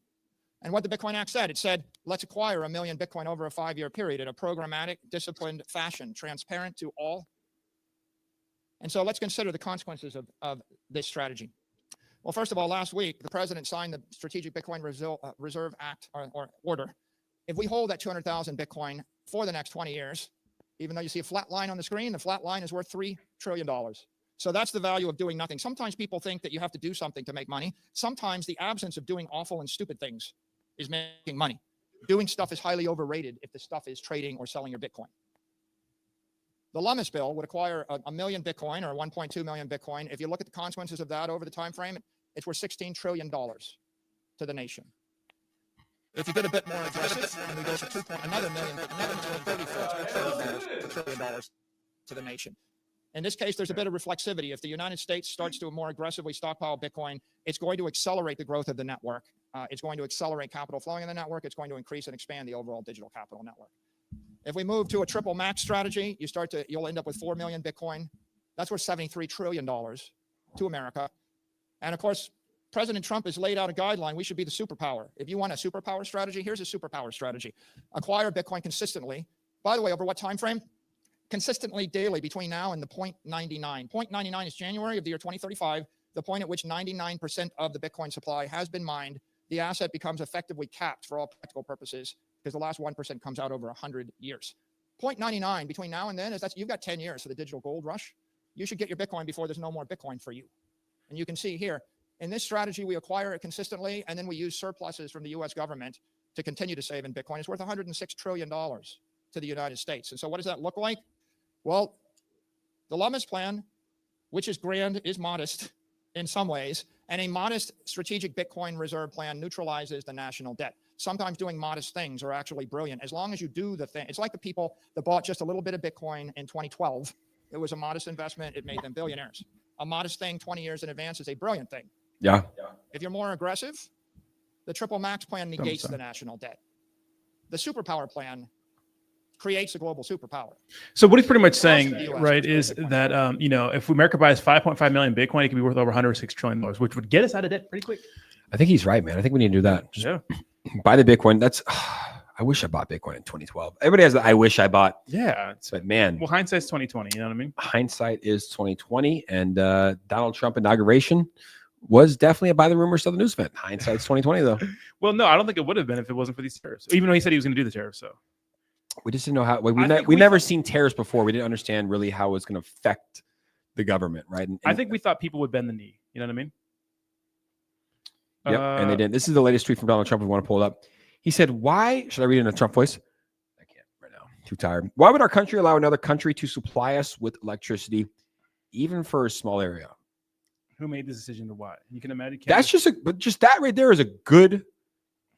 And what the Bitcoin Act said, it said, let's acquire 1 million Bitcoin over a 5-year period in a programmatic, disciplined fashion, transparent to all. And so let's consider the consequences of this strategy. Well, first of all, last week, the president signed the Strategic Bitcoin Reserve Act or order. If we hold that 200,000 Bitcoin for the next 20 years, even though you see a flat line on the screen, the flat line is worth $3 trillion. So that's the value of doing nothing. Sometimes people think that you have to do something to make money. Sometimes the absence of doing awful and stupid things is making money. Doing stuff is highly overrated if the stuff is trading or selling your Bitcoin. The Lummis bill would acquire a million Bitcoin or 1.2 million Bitcoin. If you look at the consequences of that over the time frame, it's worth $16 trillion to the nation. If you get a bit more aggressive, and we go for another million, another $34 trillion to the nation. In this case, there's a bit of reflexivity. If the United States starts to more aggressively stockpile Bitcoin, it's going to accelerate the growth of the network. It's going to accelerate capital flowing in the network. It's going to increase and expand the overall digital capital network. If we move to a triple max strategy, you'll end up with 4 million Bitcoin. That's worth $73 trillion to America. And of course, President Trump has laid out a guideline. We should be the superpower. If you want a superpower strategy, here's a superpower strategy. Acquire Bitcoin consistently. By the way, over what time frame? Consistently daily between now and the 0.99. 0.99 is January of the year 2035, the point at which 99% of the Bitcoin supply has been mined. The asset becomes effectively capped for all practical purposes because the last 1% comes out over 100 years. 0.99 between now and then you've got 10 years for the digital gold rush. You should get your Bitcoin before there's no more Bitcoin for you. And you can see here, in this strategy, we acquire it consistently, and then we use surpluses from the U.S. government to continue to save in Bitcoin. It's worth $106 trillion to the United States. And so what does that look like? Well, the Lummis plan, which is grand, is modest in some ways, and a modest strategic Bitcoin reserve plan neutralizes the national debt. Sometimes doing modest things are actually brilliant, as long as you do the thing. It's like the people that bought just a little bit of Bitcoin in 2012. It was a modest investment. It made them billionaires. A modest thing 20 years in advance is a brilliant thing. Yeah. If you're more aggressive, the triple max plan negates the national debt. The superpower plan creates a global superpower. So what he's pretty much saying, right, is that if America buys 5.5 million Bitcoin, it can be worth over $106 trillion, which would get us out of debt pretty quick. I think he's right, man. I think we need to do that. Just buy the Bitcoin. I wish I bought Bitcoin in 2012. Everybody has the I wish I bought. Yeah. But man. Well, hindsight's 2020. You know what I mean? Hindsight is 2020. And Donald Trump inauguration was definitely a buy the rumor, sell the news event. Hindsight's 2020 though. Well, no, I don't think it would have been if it wasn't for these tariffs. Even though he said he was going to do the tariffs. So we just didn't know how. We never seen tariffs before. We didn't understand really how it was going to affect the government, right? And I think we thought people would bend the knee. You know what I mean? Yep, and they didn't. This is the latest tweet from Donald Trump. We want to pull it up. He said, "Why should I read it in a Trump voice? I can't right now. Too tired. Why would our country allow another country to supply us with electricity, even for a small area?" Who made this decision to why? You can imagine. That's just that right there is a good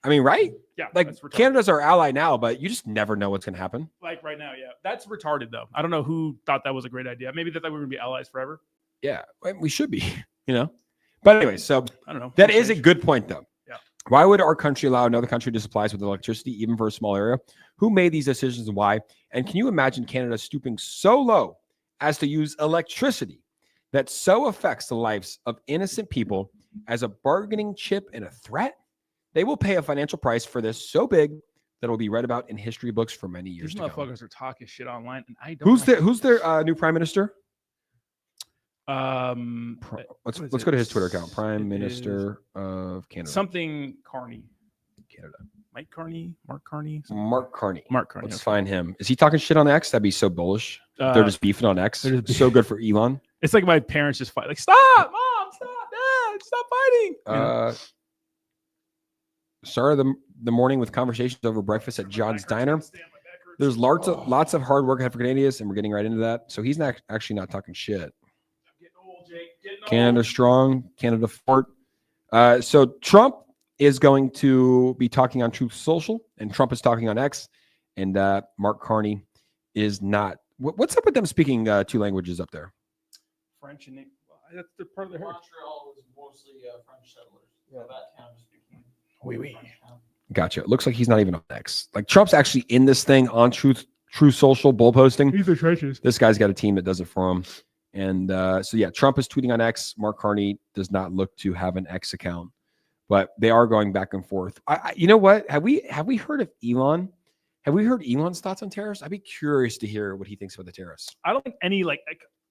I mean, right? Yeah, Like that's retarded. Canada's our ally now, but you just never know what's going to happen. Like right now, yeah, that's retarded though. I don't know who thought that was a great idea. Maybe they thought we were gonna be allies forever. Yeah, we should be, you know. But anyway, so I don't know. that is a good point, though. Yeah. Why would our country allow another country to supply us with electricity, even for a small area? Who made these decisions and why? And can you imagine Canada stooping so low as to use electricity that so affects the lives of innocent people as a bargaining chip and a threat? They will pay a financial price for this so big that will be read about in history books for many years These to come. motherfuckers are talking shit online, and I don't. Who's their new prime minister? Let's Let's go to his Twitter account. Prime Minister of Canada. Something Carney. Canada. Mike Carney, Mark Carney, Mark Carney. Mark Carney. Let's okay. find him. Is he talking shit on X? That'd be so bullish. They're just beefing on X. So good for Elon. It's like my parents just fight. Like, stop, mom, stop, dad, stop fighting. You know? Start of the morning with conversations over breakfast at John's Diner. There's lots of hard work ahead for Canadians, and we're getting right into that. So he's not actually not talking shit. Canada strong, Canada fort. So Trump is going to be talking on Truth Social, and Trump is talking on X, and Mark Carney is not. What's up with them speaking two languages up there? French and that's the part of the Montreal was mostly French settlers. Yeah, that town is speaking. Oui. Gotcha. It looks like he's not even on X. Like Trump's actually in this thing on Truth Social bull posting. He's the trenches. This guy's got a team that does it for him. And so yeah, Trump is tweeting on X. Mark Carney does not look to have an X account, but they are going back and forth. You know what? Have we heard of Elon? Have we heard Elon's thoughts on tariffs? I'd be curious to hear what he thinks about the tariffs. I don't think any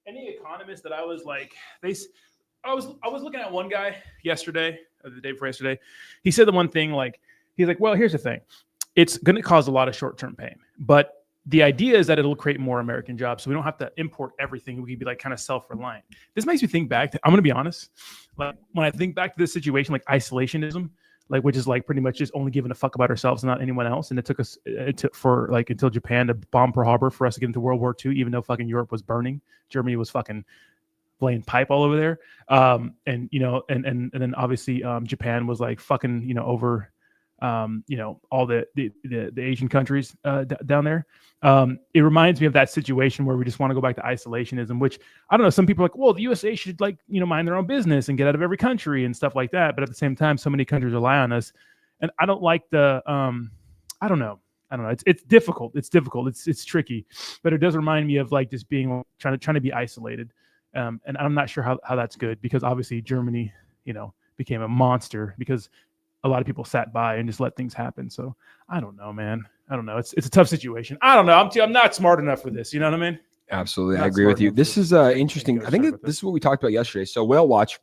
economist that I was like I was looking at one guy yesterday or the day before yesterday. He said the one thing like he's like, well, here's the thing. It's going to cause a lot of short-term pain, but the idea is that it'll create more American jobs. So we don't have to import everything. We can be like kind of self-reliant. This makes me think back to, I'm going to be honest. Like when I think back to this situation, like isolationism, like, which is like pretty much just only giving a fuck about ourselves and not anyone else. And it took for like until Japan to bomb Pearl Harbor for us to get into World War II, even though fucking Europe was burning. Germany was fucking laying pipe all over there. And, you know, and then obviously Japan was like fucking, you know, over, you know, all the Asian countries down there. It reminds me of that situation where we just want to go back to isolationism, which I don't know. Some people are like, well, the USA should like, you know, mind their own business and get out of every country and stuff like that. But at the same time, so many countries rely on us. And I don't like the, I don't know. It's difficult. It's tricky, but it does remind me of like just being trying to be isolated. And I'm not sure how that's good because obviously Germany, you know, became a monster because a lot of people sat by and just let things happen. So I don't know, man. I don't know. It's a tough situation. I don't know. I'm not smart enough for this. You know what I mean? Absolutely. I agree with you. This is interesting. I think this is what we talked about yesterday. So whale watch,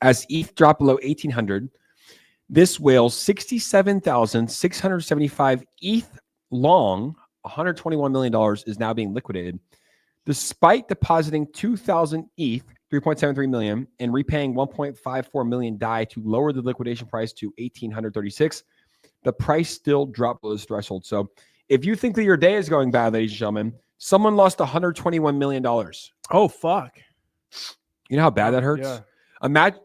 as ETH dropped below 1,800, this whale 67,675 ETH long, $121 million is now being liquidated. Despite depositing 2,000 ETH, 3.73 million, and repaying 1.54 million DAI to lower the liquidation price to 1,836, the price still dropped below this threshold. So if you think that your day is going bad, ladies and gentlemen, someone lost $121 million. Oh, fuck. You know how bad that hurts? Yeah. Imagine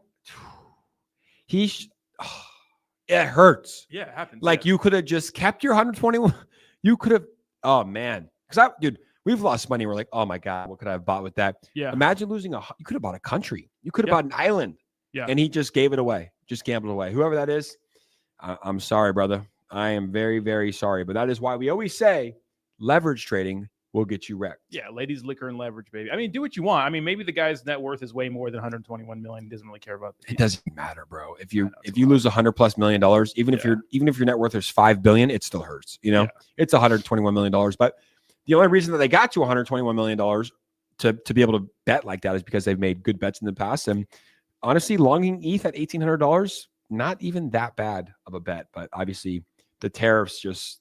it hurts. Yeah, it happens. Like you could have just kept your 121. You could have, oh man. Dude, we've lost money. We're like, oh my God, what could I have bought with that? Yeah. Imagine losing you could have bought a country. You could have bought an island. Yeah. And he just gave it away, just gambled away. Whoever that is, I'm sorry, brother. I am very, very sorry. But that is why we always say leverage trading will get you wrecked. Yeah, ladies, liquor, and leverage, baby. I mean, do what you want. I mean, maybe the guy's net worth is way more than 121 million. He doesn't really care about it. Doesn't matter, bro. If you lose $100+ million, even if your net worth is $5 billion, it still hurts. You know, it's $121 million. But the only reason that they got to $121 million to be able to bet like that is because they've made good bets in the past. And honestly, longing ETH at $1,800, not even that bad of a bet. But obviously, the tariffs, that's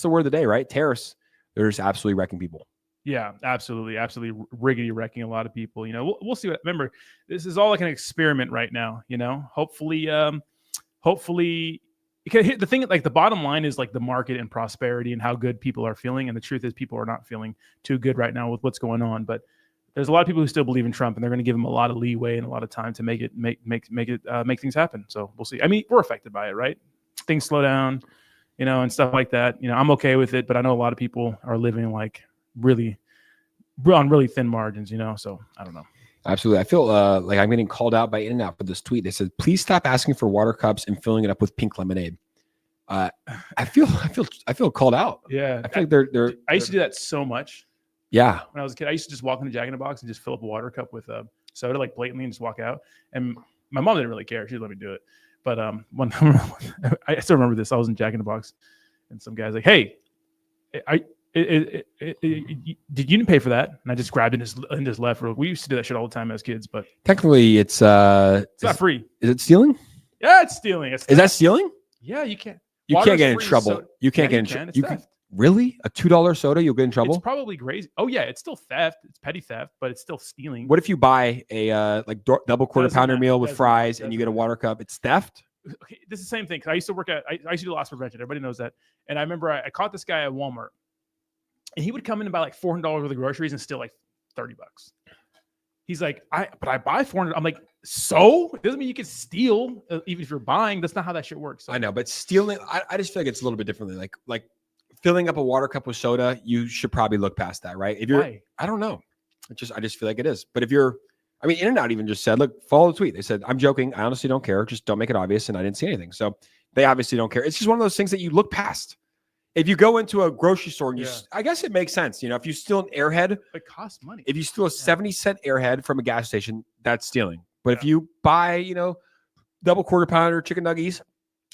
the word of the day, right? Tariffs, they're just absolutely wrecking people. Yeah, absolutely riggedy wrecking a lot of people. You know, we'll see. Remember, this is all like an experiment right now. You know, hopefully, the thing, like the bottom line is like the market and prosperity and how good people are feeling. And the truth is, people are not feeling too good right now with what's going on. But there's a lot of people who still believe in Trump, and they're going to give him a lot of leeway and a lot of time to make things happen. So we'll see. I mean, we're affected by it, right? things slow down, you know, and stuff like that. You know, I'm okay with it, but I know a lot of people are living like really on really thin margins, you know. So I don't know. Absolutely. I feel like I'm getting called out by In-N-Out for this tweet. They said, please stop asking for water cups and filling it up with pink lemonade. I feel called out. Yeah. I feel like I used to do that so much. Yeah. When I was a kid, I used to just walk into Jack in the Box and just fill up a water cup with soda, like blatantly, and just walk out. And my mom didn't really care; she'd let me do it. But one time, I still remember this. I was in Jack in the Box, and some guy's like, "Hey, did you didn't pay for that?" And I just grabbed it and just left. We used to do that shit all the time as kids, but Technically, it's not free. Is it stealing? Yeah, it's stealing. Is that stealing? Yeah, you can't. You Water's can't get in free, trouble. so- You can't Yeah, get in you trouble. can. It's You can theft. really a $2 soda, you'll get in trouble. It's probably crazy. Oh yeah, it's still theft. It's petty theft, but it's still stealing. What if you buy a double quarter Doesn't pounder matter. meal with Doesn't fries matter. and you get a Doesn't water cup? It's theft. Okay, this is the same thing. 'Cause I used to work at, I used to do loss prevention. Everybody knows that. And I remember I caught this guy at Walmart, and he would come in and buy like $400 worth of groceries and steal like $30. He's like, but I buy 400. I'm like, so it doesn't mean you can steal even if you're buying. That's not how that shit works. So, I know, but stealing, I just feel like it's a little bit differently. Like filling up a water cup with soda, you should probably look past that, right? If you're, why? I don't know. I just feel like it is. But if you're, I mean, In-N-Out even just said, look, follow the tweet. They said, I'm joking. I honestly don't care. Just don't make it obvious. And I didn't see anything. So they obviously don't care. It's just one of those things that you look past. If you go into a grocery store and I guess it makes sense. You know, if you steal an Airhead, It costs money. if you steal a 70-cent Airhead from a gas station, that's stealing. But if you buy, you know, double quarter pounder chicken nuggies,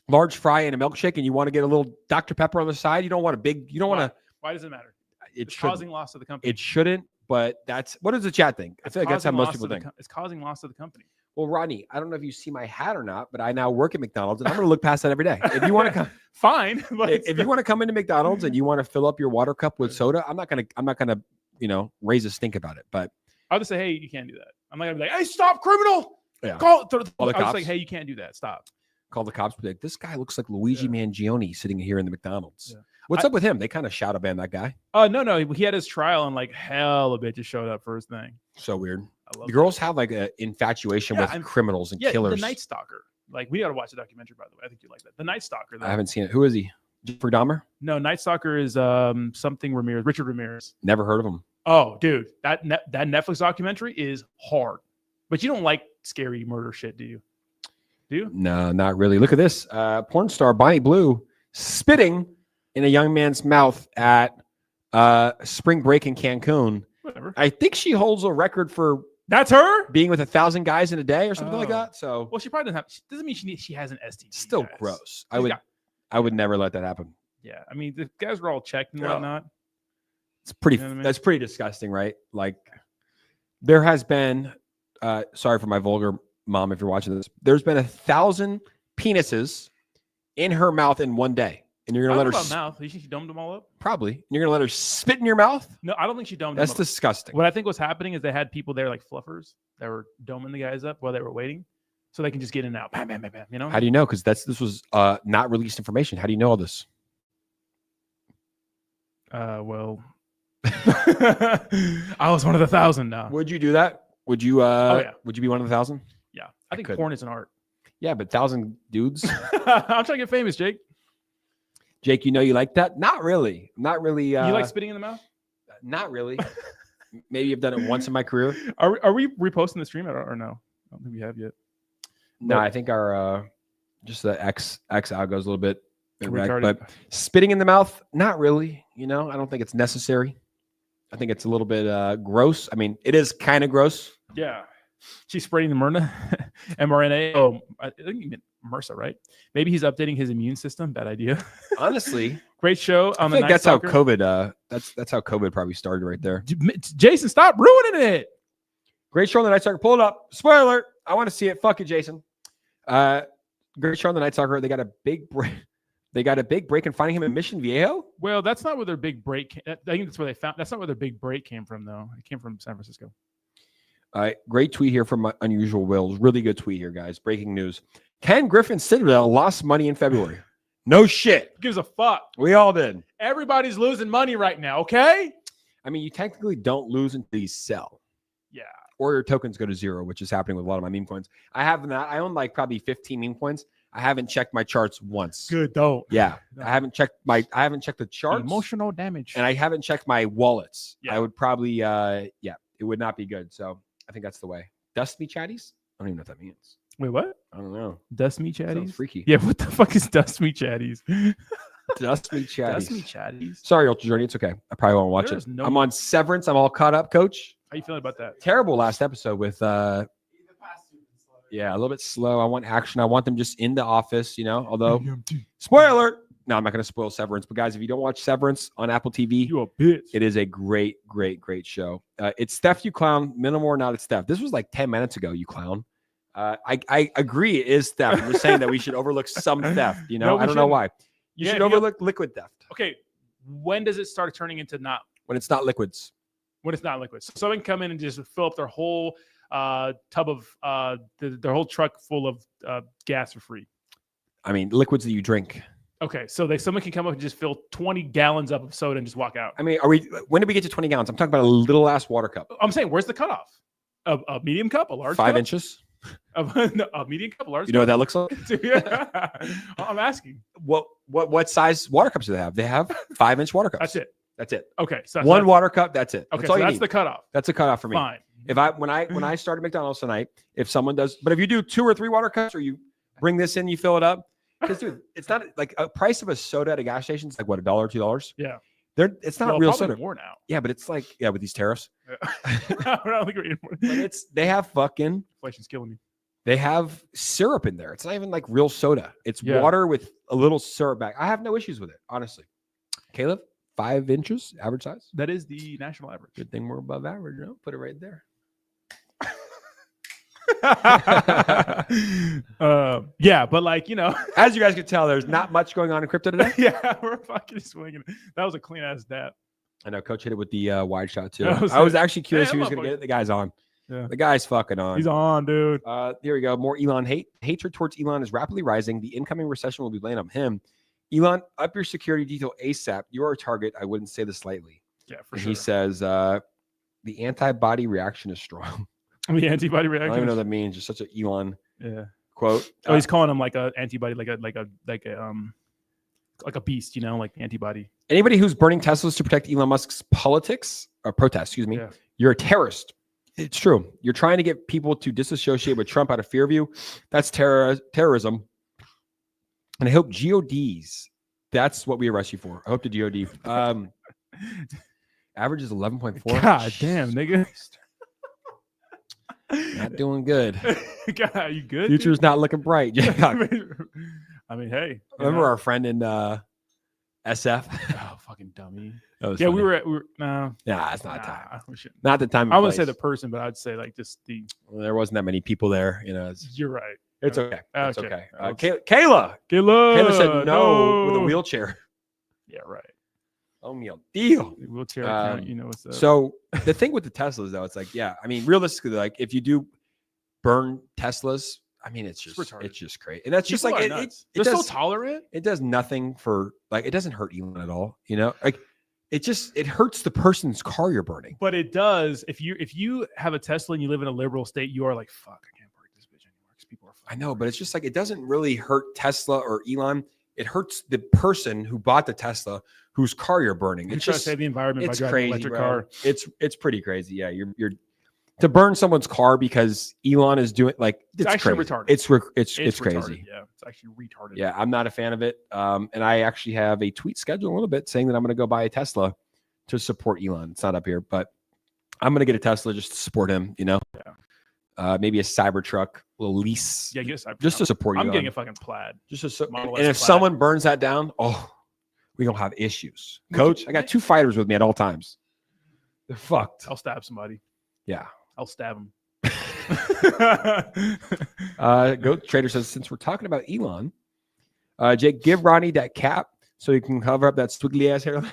large fry and a milkshake, and you want to get a little Dr. Pepper on the side, you don't want a big, you don't want to. Why does it matter? It's It's causing loss to the company. It shouldn't, but that's, what does the chat think? I feel like that's how most people think. It's causing loss to the company. Well, Rodney, I don't know if you see my hat or not, but I now work at McDonald's and I'm going to look past that every day. If you want to come, Fine. But if you want to come into McDonald's and you want to fill up your water cup with soda, I'm not going to, you know, raise a stink about it. But I'll just say, hey, you can't do that. I'm not gonna be like, hey, stop, criminal. Yeah. Call the I was cops. like, hey, you can't do that. Stop. call the cops, be like, this guy looks like Luigi Mangione sitting here in the McDonald's. Yeah. What's up with him? They kind of shadow ban that guy. No, he had his trial and like hell of bitches showed up for his thing. So weird. I love The girls have like an infatuation with criminals and killers. The Night Stalker. Like, we got to watch the documentary, by the way. I think you like that. The Night Stalker. I haven't seen it. Who is he? Jeffrey Dahmer? No, Night Stalker is something Ramirez, Richard Ramirez. Never heard of him. Oh, dude, that Netflix documentary is hard. But you don't like scary murder shit, do you? Do you? No, not really. Look at this. Porn star Bonnie Blue spitting in a young man's mouth at spring break in Cancun. Whatever. I think she holds a record for That's her? being with 1,000 guys in a day or something like Oh. that. So Well, she probably doesn't have, doesn't mean she has an STD. still guys. gross. She's got- I would never let that happen. Yeah. I mean, the guys were all checked and Yeah. whatnot. It's pretty, You know what I mean? that's pretty disgusting, right? Like there has been, sorry for my vulgar mom, if you're watching this, there's been 1,000 penises in her mouth in one day. And you're going to let her, mouth. You think she domed them all up? probably, and you're going to let her spit in your mouth? No, I don't think she domed That's them up. disgusting. What I think was happening is they had people there like fluffers that were doming the guys up while they were waiting, so they can just get in and out. Bam, bam, bam, bam. You know? How do you know? Because this was not released information. How do you know all this? Well, I was one of the 1,000 now. Would you do that? Would you? yeah. Would you be one of the 1,000? Yeah, I think could. porn is an art. Yeah, but 1,000 dudes. I'm trying to get famous, Jake. Jake, you know you like that? Not really. Not really. You like spitting in the mouth? Not really. Maybe I've done it once in my career. Are we reposting the stream or no? I don't think we have yet. No, But- I think our just the X algo's a little bit erect, Retarded. but spitting in the mouth, not really. You know, I don't think it's necessary. I think it's a little bit gross. I mean, it is kind of gross. Yeah. She's spreading the mRNA. Oh, I think you meant MRSA, right? Maybe he's updating his immune system. Bad idea. Honestly, Great show I on the think Night that's how Stalker. COVID. That's how COVID probably started right there. Jason, stop ruining it. Great show on the Night Stalker. Pull it up. Spoiler alert. I want to see it. Fuck it, Jason. Great show on the Night Stalker. They got a big break. They got a big break in finding him in Mission Viejo. Well, that's not where their big break. I think that's where they found. That's not where their big break came from, though. It came from San Francisco. Great tweet here from Unusual Wills. Really good tweet here, guys. Breaking news. Ken Griffin Citadel lost money in February. No shit. Who gives a fuck? We all did. Everybody's losing money right now. Okay. I mean, you technically don't lose until you sell. Yeah. Or your tokens go to zero, which is happening with a lot of my meme coins. I have that. I own like probably 15 meme coins. I haven't checked my charts once. Good, don't. Yeah, No. I haven't checked the charts, Emotional damage. and I haven't checked my wallets. Yeah. I would probably, it would not be good. So I think that's the way. Dust me chatties? I don't even know what that means. Wait, what? I don't know. Dust me Sounds chatties? freaky. Yeah, what the fuck is dust me chatties? Dust me chatties. Dust me chatties. Sorry, Ultra Journey. It's okay. I probably won't watch There's it. no- I'm on Severance. I'm all caught up, Coach. How you feeling about that? Terrible last episode with yeah, a little bit slow. I want action. I want them just in the office, although spoiler alert. No, I'm not going to spoil Severance, but guys, if you don't watch Severance on Apple TV, You a bitch. it is a great show. It's Steph, you clown. Minimal or not, it's Steph. This was like 10 minutes ago, you clown. I agree it is theft. I'm just saying that we should overlook some theft, No, we I don't know shouldn't. why. You Yeah, should you know- overlook liquid theft Okay, when does it start turning into not when it's not liquids. when it's not liquid? So someone can come in and just fill up their whole tub of their whole truck full of gas for free. I mean, liquids that you drink. Okay, so someone can come up and just fill 20 gallons up of soda and just walk out. I mean, when did we get to 20 gallons? I'm talking about a little ass water cup. I'm saying, where's the cutoff? A medium cup, a large 5 cup? inches. A medium cup, a large You know what cup? that looks like? I'm asking. What size water cups do they have? They have 5-inch water cups. That's it. That's it. Okay, so One that's, water cup. That's it. Okay, That's so all you that's need. the cutoff. That's a cutoff for me. Fine. If when I started McDonald's tonight, if someone does, but if you do 2 or 3 water cups, or you bring this in, you fill it up. Because dude, it's not like a price of a soda at a gas station. It's like what, $1, $2. Yeah. It's not Well, real probably soda. more now. Yeah, but it's like with these tariffs. We're not like reading more. But they have Inflation's killing me. they have syrup in there. It's not even like real soda. It's Yeah. water with a little syrup back. I have no issues with it, honestly. Caleb, 5 inches, average size. That is the national average. Good thing we're above average. Put it right there. Yeah, but like, As you guys can tell, there's not much going on in crypto today. yeah, we're fucking swinging. That was a clean ass dap. I know Coach hit it with the wide shot too. I was I was like, actually curious "Damn, who was going to get it. The guy's on. Yeah. The guy's fucking on. He's on, dude. Here we go. More Elon hate. Hatred towards Elon is rapidly rising. The incoming recession will be blamed on him. Elon, up your security detail ASAP. You are a target. I wouldn't say this lightly. Yeah, for And sure. he says the antibody reaction is strong. The antibody I reaction. don't even know what that means. Just such an Elon Yeah. quote. Oh, he's calling him like a antibody, like a beast, like antibody. Anybody who's burning Teslas to protect Elon Musk's politics or protest, excuse me, Yeah. you're a terrorist. It's true. You're trying to get people to disassociate with Trump out of fear of you. That's terrorism. And I hope GODs. That's what we arrest you for. I hope the GOD. Average is 11.4. God damn, nigga. Not doing good. God, are you good? Future's not looking bright. Yeah. I mean, hey. Remember our friend in SF? Oh, fucking dummy. That was Yeah, funny. we were no. Nah, it's not time. Nah, we shouldn't. Not the time. I and wouldn't say place. the person, but I'd say like just the. Well, there wasn't that many people there. You're right. It's okay. It's Okay. okay. Kayla Kayla said no with a wheelchair. Yeah, right. Oh, meal deal. Wheelchair account, what's up. So the thing with the Teslas, though, it's like, yeah, I mean, realistically, like if you do burn Teslas, I mean, it's retarded. just great, and that's just People like are it nuts. They're so does, tolerant. it does nothing for like it doesn't hurt Elon at all, like it hurts the person's car you're burning. But it does. If you have a Tesla and you live in a liberal state, you are like, fuck, I can't park this bitch anymore because people are. I know, but it's just like it doesn't really hurt Tesla or Elon. It hurts the person who bought the Tesla, whose car you're burning. You're It's trying just to save the environment by it's driving crazy, an electric bro. car. It's pretty crazy. Yeah, you're to burn someone's car because Elon is doing like It's actually crazy. retarded. It's It's crazy. retarded. Yeah, it's actually retarded. Yeah, I'm not a fan of it. And I actually have a tweet scheduled a little bit saying that I'm going to go buy a Tesla to support Elon. It's not up here, but I'm going to get a Tesla just to support him. Yeah. Maybe a Cybertruck, a little lease. Yeah, I guess just to support I'm Elon. getting a fucking plaid. Just to Model and S if Plaid. someone burns that down, we gonna have issues. Coach, I got 2 fighters with me at all times. They're fucked. I'll stab somebody. Yeah. I'll stab him. Goat Trader says, since we're talking about Elon, Jake, give Ronnie that cap so he can cover up that squiggly ass hairline.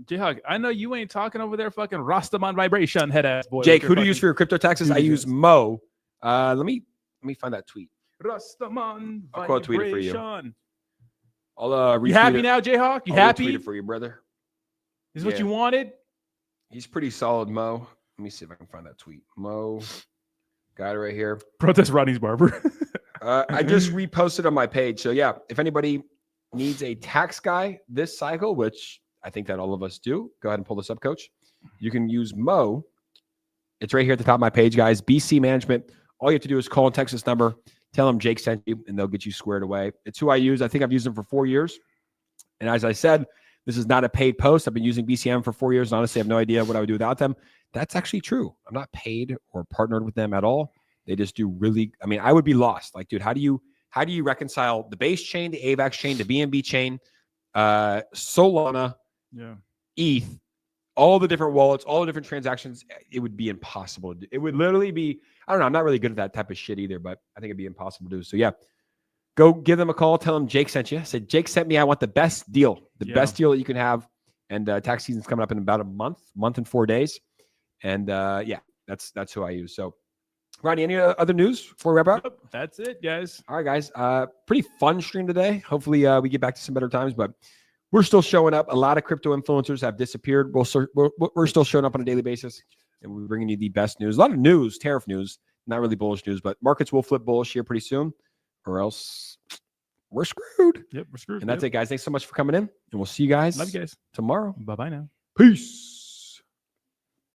J-Hog, I know you ain't talking over there fucking Rastaman vibration head ass boy. Jake, who do you use for your crypto taxes? I use Mo. Let me find that tweet. Rastaman I'll quote tweet it for you. vibration. I'll retweet You happy it. now, J-Hawk? You I'll happy? retweet it for you, brother. This is what Yeah. you wanted? He's pretty solid, Mo. Let me see if I can find that tweet. Mo, got it right here. Protest Rodney's barber. I just reposted on my page. So yeah, if anybody needs a tax guy this cycle, which I think that all of us do, go ahead and pull this up, Coach. You can use Mo. It's right here at the top of my page, guys. BC Management. All you have to do is call and text this number. Tell them Jake sent you, and they'll get you squared away. It's who I use. I think I've used them for 4 years. And as I said, this is not a paid post. I've been using BCM for 4 years. And honestly, I have no idea what I would do without them. That's actually true. I'm not paid or partnered with them at all. They just do really, I mean, I would be lost. Like, dude, how do you reconcile the base chain, the AVAX chain, the BNB chain, Solana, ETH, all the different wallets, all the different transactions? It would be impossible. It would literally be, I don't know. I'm not really good at that type of shit either, but I think it'd be impossible to do. So yeah, go give them a call. Tell them Jake sent you. Said Jake sent me. I want the best deal, best deal that you can have. And tax season's coming up in about a month and 4 days. And yeah, that's who I use. So Ronnie, any other news before we wrap up? Nope, that's it, guys. All right, guys. Pretty fun stream today. Hopefully we get back to some better times, but we're still showing up. A lot of crypto influencers have disappeared. We're still showing up on a daily basis, and we're bringing you the best news. A lot of news, tariff news, not really bullish news, but markets will flip bullish here pretty soon, or else we're screwed. Yep, we're screwed. And that's it, guys. Thanks so much for coming in, and we'll see you guys, Love you guys tomorrow. Bye-bye now. Peace.